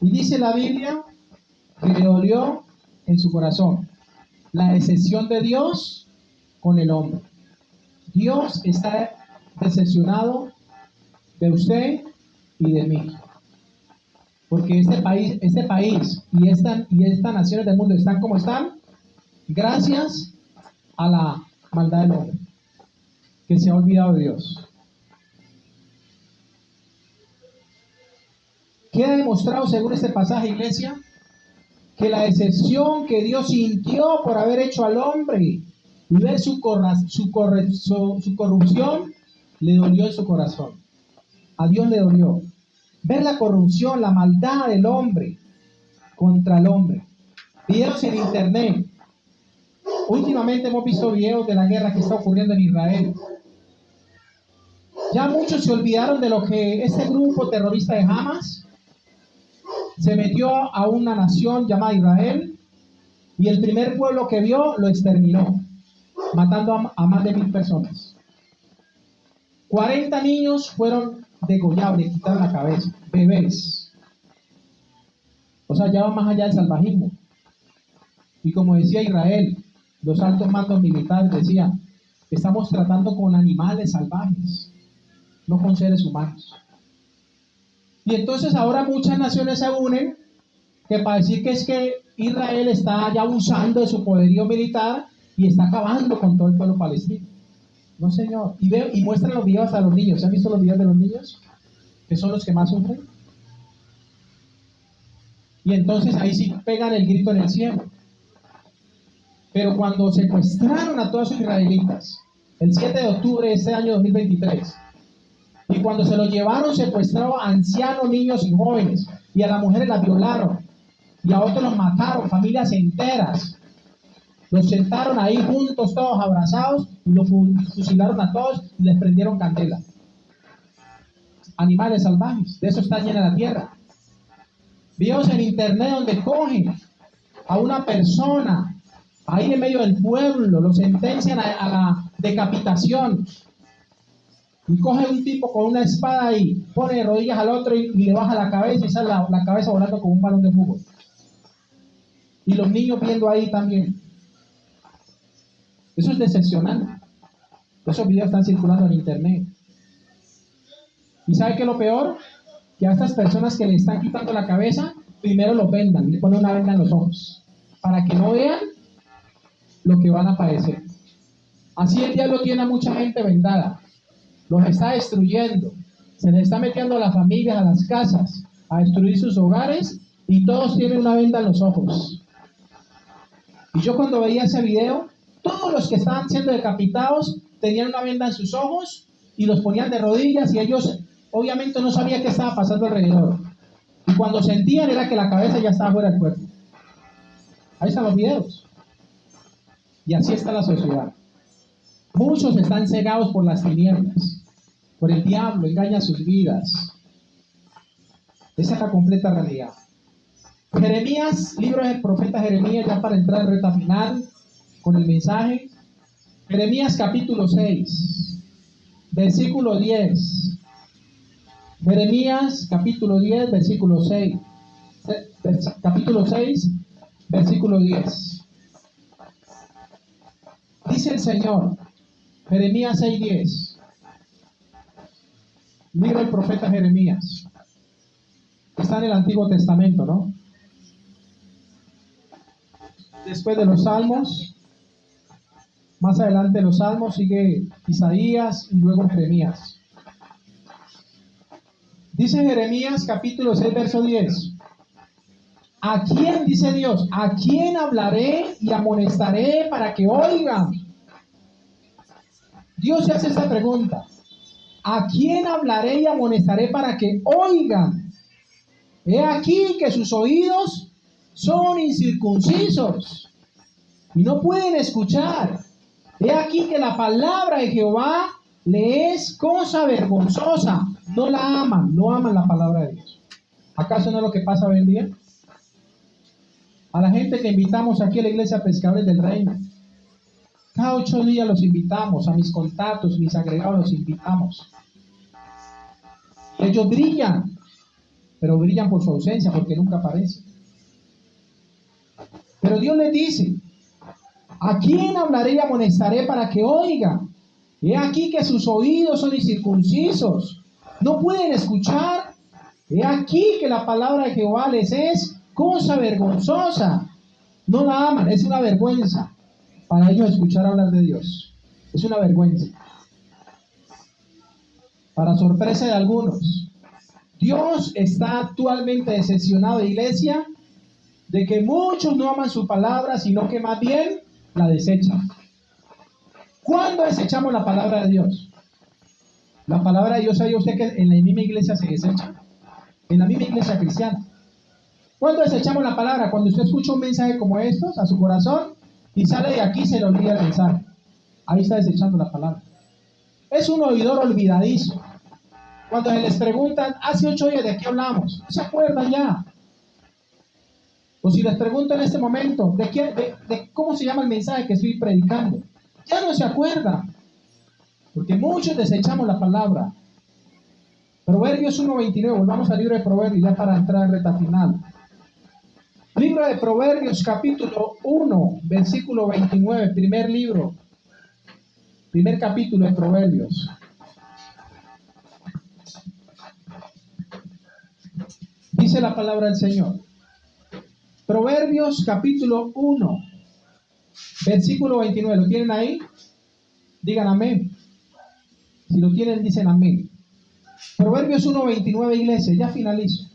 Y dice la Biblia que le dolió en su corazón. La decepción de Dios con el hombre. Dios está decepcionado de usted y de mí. Porque este país y estas naciones del mundo están como están gracias a la maldad del hombre, que se ha olvidado de Dios. Queda demostrado, según este pasaje, iglesia, que la decepción que Dios sintió por haber hecho al hombre y ver su corrupción, le dolió en su corazón. A Dios le dolió. Ver la corrupción, la maldad del hombre contra el hombre. Videos en internet. Últimamente hemos visto videos de la guerra que está ocurriendo en Israel. Ya muchos se olvidaron de lo que este grupo terrorista de Hamas se metió a una nación llamada Israel y el primer pueblo que vio lo exterminó, matando a más de 1000 personas. 40 niños fueron degollados, le quitaron la cabeza, bebés. O sea, ya va más allá del salvajismo. Y como decía Israel, los altos mandos militares decían, estamos tratando con animales salvajes, no con seres humanos. Y entonces ahora muchas naciones se unen que para decir que es que Israel está ya abusando de su poderío militar y está acabando con todo el pueblo palestino. No, señor. Y muestran los videos a los niños. ¿Se han visto los videos de los niños? Que son los que más sufren. Y entonces ahí sí pegan el grito en el cielo. Pero cuando secuestraron a todos los israelitas, el 7 de octubre de este año 2023, y cuando se los llevaron, secuestraron a ancianos, niños y jóvenes, y a las mujeres las violaron, y a otros los mataron, familias enteras. Los sentaron ahí juntos, todos abrazados, y los fusilaron a todos y les prendieron candela. Animales salvajes, de eso está llena la tierra. Videos en internet donde cogen a una persona ahí en medio del pueblo, lo sentencian a la decapitación. Y coge un tipo con una espada y pone de rodillas al otro y le baja la cabeza y sale la cabeza volando como un balón de fútbol. Y los niños viendo ahí también. Eso es decepcionante. Esos videos están circulando en internet. ¿Y sabe qué es lo peor? Que a estas personas que le están quitando la cabeza, primero los vendan, le ponen una venda en los ojos, para que no vean lo que van a padecer. Así el diablo tiene a mucha gente vendada. Los está destruyendo, se les está metiendo a las familias, a las casas, a destruir sus hogares y todos tienen una venda en los ojos. Y yo cuando veía ese video, todos los que estaban siendo decapitados tenían una venda en sus ojos y los ponían de rodillas y ellos obviamente no sabían qué estaba pasando alrededor. Y cuando sentían era que la cabeza ya estaba fuera del cuerpo. Ahí están los videos. Y así está la sociedad. Muchos están cegados por las tinieblas, por el diablo, engaña sus vidas. Esa es la completa realidad. Jeremías, libro del profeta Jeremías, ya para entrar en recta final con el mensaje. Jeremías capítulo 6, versículo 10. Jeremías capítulo 10, versículo 6. Capítulo 6, versículo 10. Dice el Señor, Jeremías 6:10, libro del profeta Jeremías. Está en el Antiguo Testamento, ¿no? Después de los Salmos, más adelante de los Salmos sigue Isaías y luego Jeremías. Dice Jeremías capítulo 6, verso 10. ¿A quién, dice Dios, a quién hablaré y amonestaré para que oigan? Dios se hace esta pregunta. ¿A quién hablaré y amonestaré para que oigan? He aquí que sus oídos son incircuncisos y no pueden escuchar. He aquí que la palabra de Jehová le es cosa vergonzosa. No la aman, no aman la palabra de Dios. ¿Acaso no es lo que pasa hoy en día? A la gente que invitamos aquí a la iglesia Pescadores del Reino, cada 8 días los invitamos, a mis contactos, mis agregados los invitamos. Ellos brillan, pero brillan por su ausencia, porque nunca aparecen. Pero Dios les dice: ¿a quién hablaré y amonestaré para que oiga? He aquí que sus oídos son incircuncisos, no pueden escuchar. He aquí que la palabra de Jehová les es cosa vergonzosa. No la aman, es una vergüenza para ellos escuchar hablar de Dios. Es una vergüenza. Para sorpresa de algunos, Dios está actualmente decepcionado de iglesia de que muchos no aman su palabra, sino que más bien la desechan. ¿Cuándo desechamos la palabra de Dios? La palabra de Dios, ¿sabía usted que en la misma iglesia se desecha? En la misma iglesia cristiana. ¿Cuándo desechamos la palabra? Cuando usted escucha un mensaje como estos a su corazón y sale de aquí y se le olvida el mensaje. Ahí está desechando la palabra. Es un oidor olvidadizo. Cuando se les preguntan, hace 8 días de qué hablamos, no se acuerdan ya. O si les pregunto en este momento, de cómo se llama el mensaje que estoy predicando, ya no se acuerdan. Porque muchos desechamos la palabra. Proverbios 1:29, volvamos al libro de Proverbios ya para entrar en recta final. Libro de Proverbios, capítulo 1, versículo 29, primer capítulo de Proverbios. Dice la palabra del Señor. Proverbios, capítulo 1, versículo 29. ¿Lo tienen ahí? Digan amén. Si lo tienen, dicen amén. Proverbios 1:29, iglesia, ya finalizo.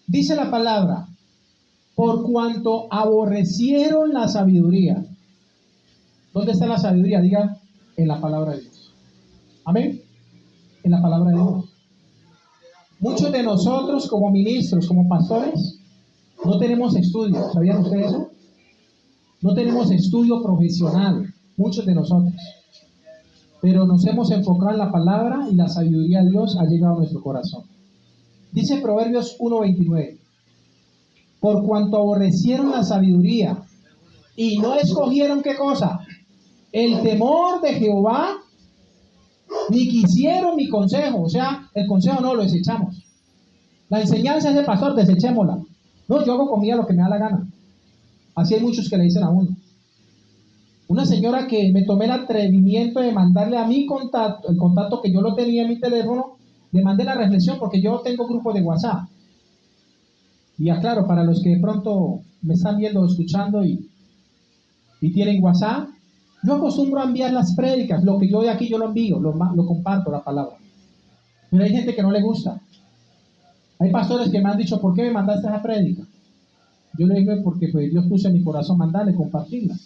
Dice la palabra: por cuanto aborrecieron la sabiduría. ¿Dónde está la sabiduría? Diga, en la palabra de Dios. Amén. En la palabra de Dios. Muchos de nosotros como ministros, como pastores, no tenemos estudio. ¿Sabían ustedes eso? No tenemos estudio profesional, muchos de nosotros. Pero nos hemos enfocado en la palabra y la sabiduría de Dios ha llegado a nuestro corazón. Dice Proverbios 1:29. Por cuanto aborrecieron la sabiduría y no escogieron, ¿qué cosa? El temor de Jehová, ni quisieron mi consejo. O sea, el consejo no lo desechamos. La enseñanza de ese pastor, desechémosla. No, yo hago conmigo lo que me da la gana. Así hay muchos que le dicen a uno. Una señora que me tomé el atrevimiento de mandarle a mi contacto, el contacto que yo lo tenía en mi teléfono, le mandé la reflexión porque yo tengo grupo de WhatsApp. Y aclaro, para los que de pronto me están viendo o escuchando y tienen WhatsApp, yo acostumbro a enviar las prédicas, lo que yo de aquí yo lo envío, lo comparto, la palabra. Pero hay gente que no le gusta. Hay pastores que me han dicho: ¿por qué me mandaste esa prédica? Yo le digo: porque pues Dios puso en mi corazón mandarle, compartirla.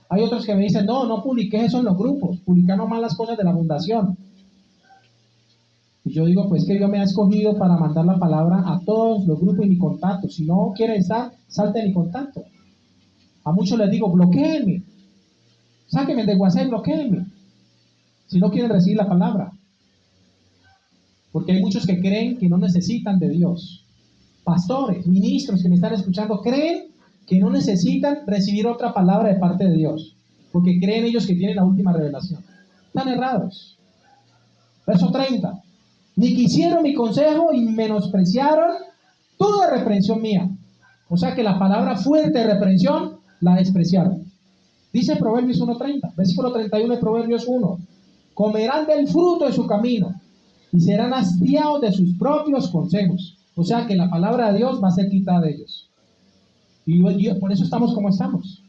Hay otros que me dicen: no publiques eso en los grupos, publica nomás las cosas de la fundación. Y yo digo: pues que Dios me ha escogido para mandar la palabra a todos los grupos y mi contacto. Si no quieren estar, salte de mi contacto. A muchos les digo: bloquéenme, sáquenme de WhatsApp, bloquéenme, si no quieren recibir la palabra. Porque hay muchos que creen que no necesitan de Dios. Pastores, ministros que me están escuchando, creen que no necesitan recibir otra palabra de parte de Dios, porque creen ellos que tienen la última revelación. Están errados. Verso 30. Ni quisieron mi consejo y menospreciaron toda reprensión mía. O sea que la palabra fuerte de reprensión la despreciaron. Dice Proverbios 1:30, versículo 31 de Proverbios 1. Comerán del fruto de su camino y serán hastiados de sus propios consejos. O sea que la palabra de Dios va a ser quitada de ellos. Y por eso estamos como estamos.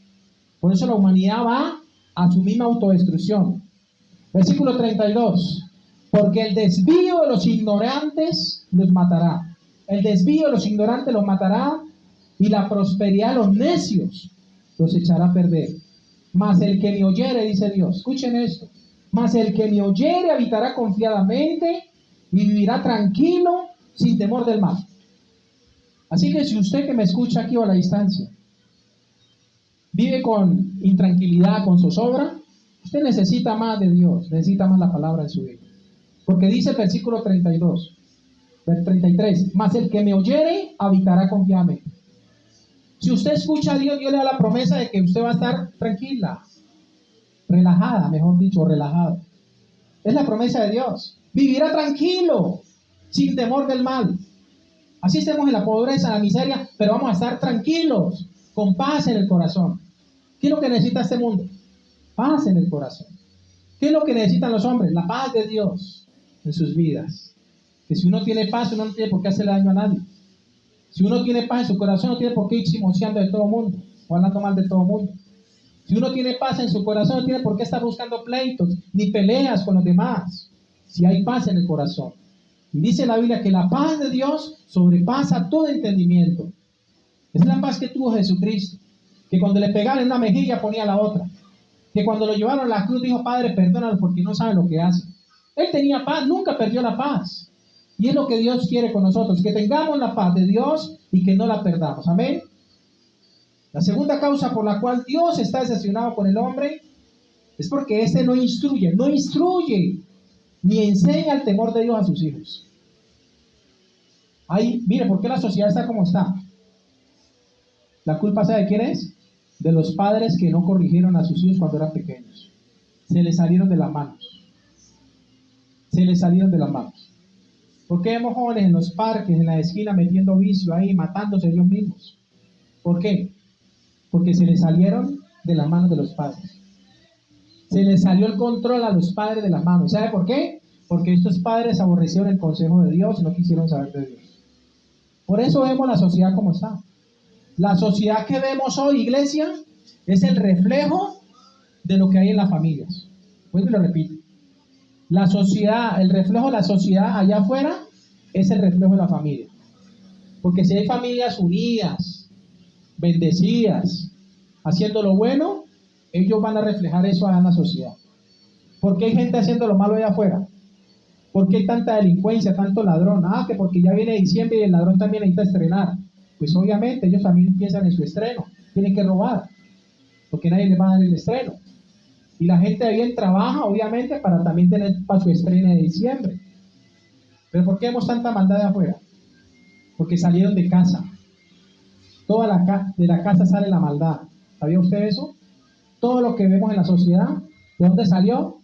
Por eso la humanidad va a su misma autodestrucción. Versículo 32. Porque el desvío de los ignorantes los matará. El desvío de los ignorantes los matará, y la prosperidad de los necios los echará a perder. Mas el que me oyere, dice Dios, escuchen esto, mas el que me oyere habitará confiadamente y vivirá tranquilo sin temor del mal. Así que si usted que me escucha aquí o a la distancia vive con intranquilidad, con zozobra, usted necesita más de Dios, necesita más la palabra en su vida. Porque dice el versículo 32, 33, mas el que me oyere habitará confiadamente. Si usted escucha a Dios, Dios le da la promesa de que usted va a estar tranquila, relajada, mejor dicho, relajado. Es la promesa de Dios. Vivirá tranquilo, sin temor del mal. Así estemos en la pobreza, en la miseria, pero vamos a estar tranquilos, con paz en el corazón. ¿Qué es lo que necesita este mundo? Paz en el corazón. ¿Qué es lo que necesitan los hombres? La paz de Dios en sus vidas. Que si uno tiene paz, uno no tiene por qué hacerle daño a nadie. Si uno tiene paz en su corazón, no tiene por qué ir chismoseando de todo el mundo o hablando mal de todo el mundo. Si uno tiene paz en su corazón, no tiene por qué estar buscando pleitos ni peleas con los demás. Si hay paz en el corazón. Y dice la Biblia que la paz de Dios sobrepasa todo entendimiento. Es la paz que tuvo Jesucristo, que cuando le pegaron en una mejilla ponía la otra, que cuando lo llevaron a la cruz dijo: Padre, perdónalo porque no saben lo que hacen. Él tenía paz, nunca perdió la paz. Y es lo que Dios quiere con nosotros, que tengamos la paz de Dios y que no la perdamos. Amén. La segunda causa por la cual Dios está decepcionado con el hombre es porque éste no instruye ni enseña el temor de Dios a sus hijos. Ahí, mire, ¿por qué la sociedad está como está? ¿La culpa sabe de quién es? De los padres que no corrigieron a sus hijos cuando eran pequeños. Se les salieron de las manos. Se les salieron de las manos. ¿Por qué vemos jóvenes en los parques, en la esquina, metiendo vicio ahí, matándose ellos mismos? ¿Por qué? Porque se les salieron de las manos de los padres. Se les salió el control a los padres de las manos. ¿Sabe por qué? Porque estos padres aborrecieron el consejo de Dios y no quisieron saber de Dios. Por eso vemos la sociedad como está. La sociedad que vemos hoy, iglesia, es el reflejo de lo que hay en las familias. Pues lo repito. La sociedad, el reflejo de la sociedad allá afuera es el reflejo de la familia. Porque si hay familias unidas, bendecidas, haciendo lo bueno, ellos van a reflejar eso allá en la sociedad. ¿Por qué hay gente haciendo lo malo allá afuera? ¿Por qué hay tanta delincuencia, tanto ladrón? Que porque ya viene diciembre y el ladrón también necesita estrenar. Pues obviamente ellos también piensan en su estreno, tienen que robar, porque nadie les va a dar el estreno. Y la gente de bien trabaja, obviamente, para también tener para su estreno de diciembre. ¿Pero por qué vemos tanta maldad de afuera? Porque salieron de casa. De la casa sale la maldad. ¿Sabía usted eso? Todo lo que vemos en la sociedad, ¿de dónde salió?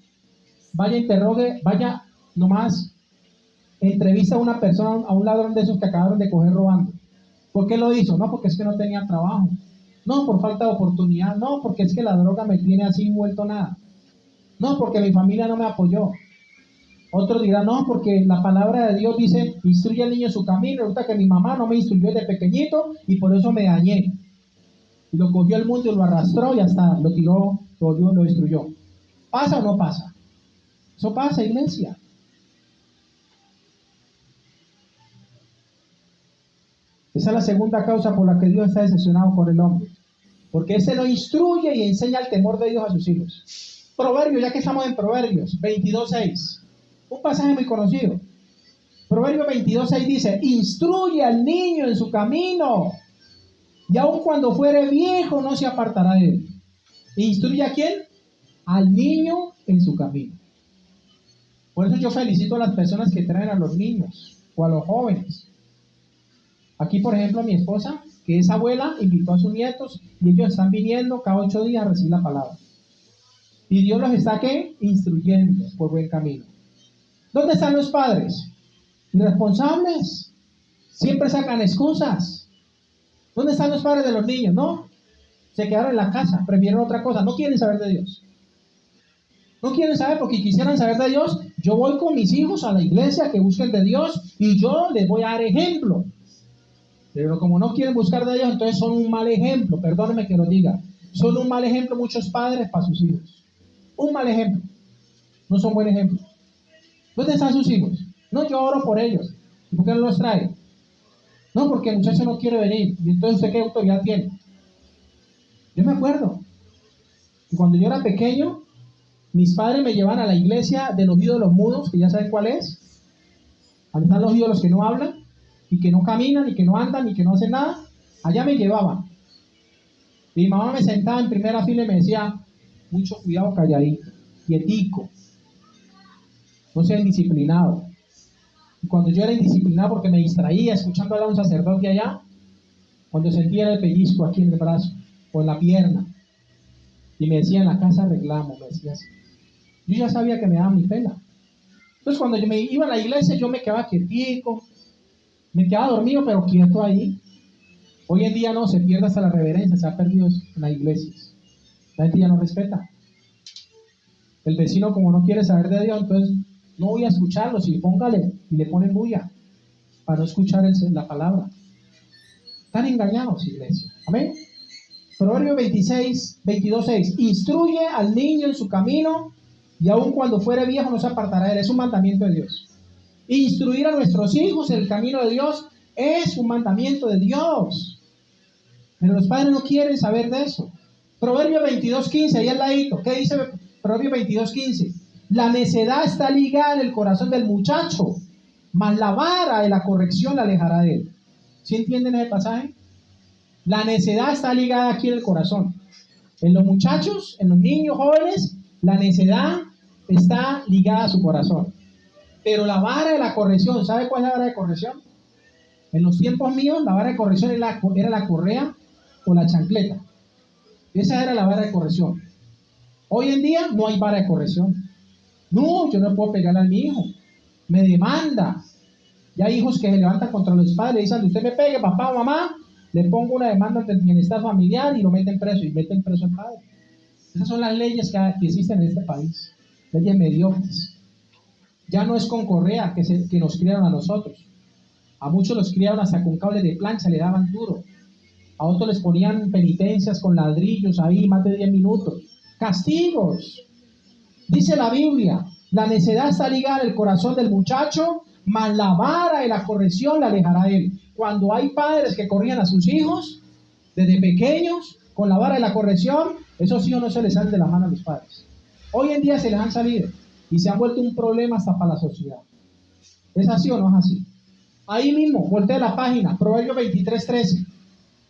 Vaya, interrogue, vaya nomás, entrevista a una persona, a un ladrón de esos que acabaron de coger robando. ¿Por qué lo hizo? No, porque es que no tenía trabajo. No, por falta de oportunidad. No, porque es que la droga me tiene así vuelto nada. No, porque mi familia no me apoyó. Otros dirán: no, porque la palabra de Dios dice: instruye al niño en su camino. Resulta que mi mamá no me instruyó desde pequeñito y por eso me dañé. Y lo cogió el mundo y lo arrastró y hasta lo tiró, lo destruyó. ¿Pasa o no pasa? Eso pasa, iglesia. Esa es la segunda causa por la que Dios está decepcionado con el hombre. Porque ese no instruye y enseña el temor de Dios a sus hijos. Proverbios, ya que estamos en Proverbios 22:6. Un pasaje muy conocido. Proverbios 22:6 dice: instruye al niño en su camino, y aun cuando fuere viejo no se apartará de él. ¿Instruye a quién? Al niño en su camino. Por eso yo felicito a las personas que traen a los niños o a los jóvenes. Aquí, por ejemplo, mi esposa, que es abuela, invitó a sus nietos y ellos están viniendo cada 8 días a recibir la palabra. Y Dios los está, ¿qué? Instruyendo por buen camino. ¿Dónde están los padres? Irresponsables. Siempre sacan excusas. ¿Dónde están los padres de los niños? No. Se quedaron en la casa, prefieren otra cosa. No quieren saber de Dios. No quieren saber, porque quisieran saber de Dios. Yo voy con mis hijos a la iglesia que busquen de Dios y yo les voy a dar ejemplo. Pero como no quieren buscar de Dios, entonces son un mal ejemplo. Perdónenme que lo diga. Son un mal ejemplo muchos padres para sus hijos. Un mal ejemplo. No son buen ejemplo. ¿Dónde están sus hijos? No, yo oro por ellos. ¿Y por qué no los trae? No, porque el muchacho no quiere venir. ¿Y entonces usted qué autoridad tiene? Yo me acuerdo que cuando yo era pequeño, mis padres me llevaban a la iglesia de los ídolos mudos, que ya saben cuál es. Donde están los ídolos que no hablan, y que no caminan, y que no andan, y que no hacen nada. Allá me llevaban. Mi mamá me sentaba en primera fila y me decía: mucho cuidado, calladito, quietico, no sea indisciplinado. Y cuando yo era indisciplinado porque me distraía escuchando a un sacerdote allá, cuando sentía el pellizco aquí en el brazo o en la pierna, y me decía: en la casa arreglamos, me decía así. Yo ya sabía que me daba mi pena. Entonces cuando yo me iba a la iglesia, yo me quedaba quietico, Me quedaba dormido, pero quieto ahí. Hoy en día no, se pierde hasta la reverencia, se ha perdido en las iglesias. La gente ya no respeta. El vecino, como no quiere saber de Dios, entonces no voy a escucharlo, si póngale, y le ponen bulla para no escuchar la palabra. Están engañados, iglesia. Amén. Proverbios 22:6. Instruye al niño en su camino, y aun cuando fuere viejo no se apartará de él. Es un mandamiento de Dios. Instruir a nuestros hijos en el camino de Dios es un mandamiento de Dios. Pero los padres no quieren saber de eso. Proverbios 22:15, ahí al ladito. ¿Qué dice Proverbios 22:15? La necedad está ligada en el corazón del muchacho, mas la vara de la corrección la alejará de él. ¿Sí entienden ese pasaje? La necedad está ligada aquí en el corazón. En los muchachos, en los niños jóvenes, la necedad está ligada a su corazón. Pero la vara de la corrección, ¿sabe cuál es la vara de corrección? En los tiempos míos, la vara de corrección era la correa o la chancleta. Esa era la vara de corrección. Hoy en día no hay vara de corrección. No, yo no puedo pegarle a mi hijo. Me demanda. Ya hay hijos que se levantan contra los padres y dicen, usted me pegue, papá o mamá, le pongo una demanda ante el bienestar familiar y lo meten preso, y meten preso al padre. Esas son las leyes que existen en este país. Leyes mediocres. Ya no es con correa que nos criaron a nosotros. A muchos los criaron hasta con cables de plancha, le daban duro. A otros les ponían penitencias con ladrillos ahí, más de 10 minutos. Castigos. Dice la Biblia, la necedad está ligada en el corazón del muchacho, mas la vara de la corrección la alejará de él. Cuando hay padres que corrían a sus hijos desde pequeños con la vara de la corrección, esos hijos no se les salen de la mano a los padres. Hoy en día se les han salido y se han vuelto un problema hasta para la sociedad. ¿Es así o no es así? Ahí mismo, voltea la página, Proverbios 23:13.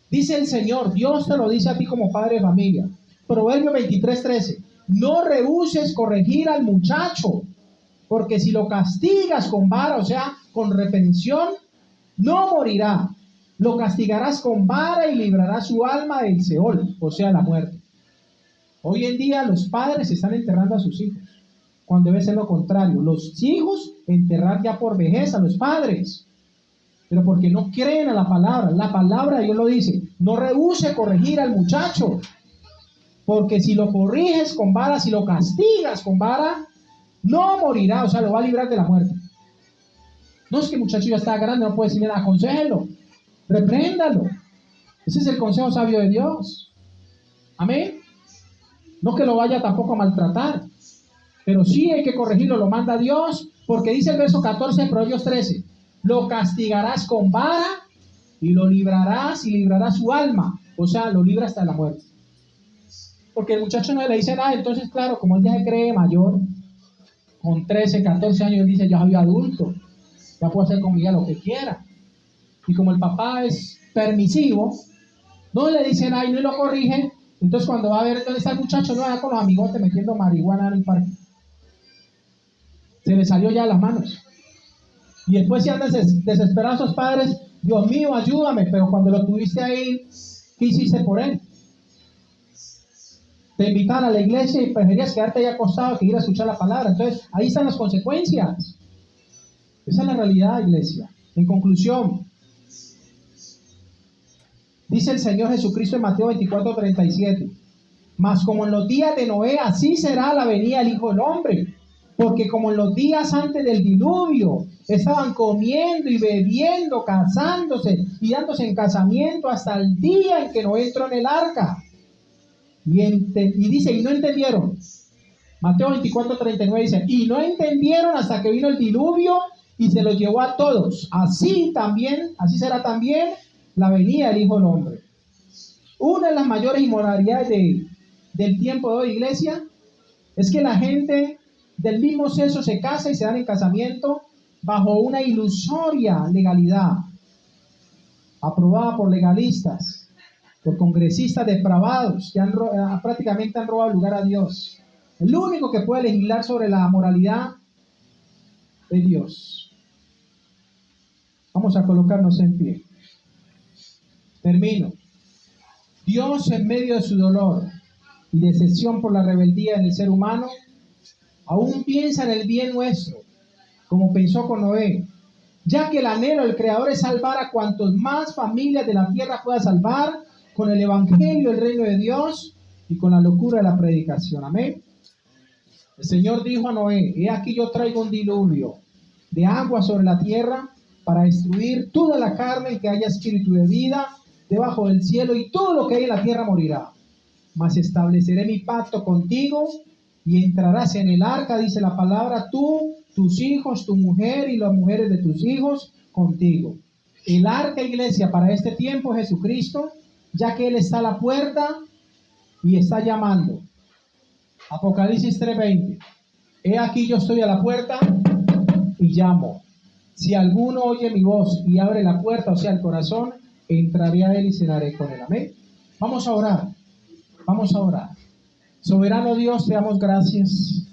Dice el Señor, Dios te lo dice a ti como padre de familia. Proverbios 23:13. No rehuses corregir al muchacho, porque si lo castigas con vara, o sea, con reprensión, no morirá. Lo castigarás con vara y librarás su alma del Seol, o sea, la muerte. Hoy en día los padres están enterrando a sus hijos, cuando debe ser lo contrario. Los hijos enterrar ya por vejez a los padres, pero porque no creen a la palabra. La palabra de Dios lo dice, no rehúse corregir al muchacho, porque si lo corriges con vara, si lo castigas con vara, no morirá, o sea, lo va a librar de la muerte. No es que el muchacho ya está grande, no puede decirle nada, aconsejelo, repréndalo. Ese es el consejo sabio de Dios. Amén. No que lo vaya tampoco a maltratar, pero sí hay que corregirlo, lo manda Dios, porque dice el verso 14 de Proverbios 13, lo castigarás con vara y lo librarás y librarás su alma, o sea, lo libra hasta la muerte. Porque el muchacho no le dice nada, entonces claro, como él ya se cree mayor, con 13, 14 años, él dice, ya soy adulto, ya puedo hacer con mi hija lo que quiera. Y como el papá es permisivo, no le dice nada y no lo corrige, entonces cuando va a ver dónde está el muchacho, no va con los amigotes metiendo marihuana en el parque. Se le salió ya de las manos. Y después si andan desesperados esos padres, Dios mío, ayúdame, pero cuando lo tuviste ahí, ¿qué hiciste por él? Te invitaban a la iglesia y preferías quedarte ahí acostado que ir a escuchar la palabra. Entonces, ahí están las consecuencias. Esa es la realidad, iglesia. En conclusión, dice el Señor Jesucristo en Mateo 24:37, mas como en los días de Noé, así será la venida del Hijo del Hombre. Porque como en los días antes del diluvio, estaban comiendo y bebiendo, casándose y dándose en casamiento hasta el día en que Noé entró en el arca. Y dice, y no entendieron. Mateo 24:39 dice, y no entendieron hasta que vino el diluvio y se los llevó a todos. Así será también la venida del Hijo del Hombre. Una de las mayores inmoralidades del tiempo de hoy, iglesia, es que la gente del mismo sexo se casa y se dan en casamiento bajo una ilusoria legalidad, aprobada por legalistas, por congresistas depravados que prácticamente han robado el lugar a Dios. El único que puede legislar sobre la moralidad es Dios. Vamos a colocarnos en pie. Termino. Dios, en medio de su dolor y decepción por la rebeldía en el ser humano, aún piensa en el bien nuestro, como pensó con Noé, ya que el anhelo del Creador es salvar a cuantos más familias de la tierra pueda salvar con el evangelio del reino de Dios y con la locura de la predicación. Amén. El Señor dijo a Noé: he aquí yo traigo un diluvio de agua sobre la tierra para destruir toda la carne que haya espíritu de vida debajo del cielo, y todo lo que hay en la tierra morirá. Mas estableceré mi pacto contigo y entrarás en el arca, dice la palabra, tú, tus hijos, tu mujer y las mujeres de tus hijos contigo. El arca, iglesia, para este tiempo es Jesucristo, ya que Él está a la puerta y está llamando. Apocalipsis 3:20. He aquí yo estoy a la puerta y llamo. Si alguno oye mi voz y abre la puerta, o sea, el corazón, entraré a Él y cenaré con Él. Amén. Vamos a orar. Vamos a orar. Soberano Dios, te damos gracias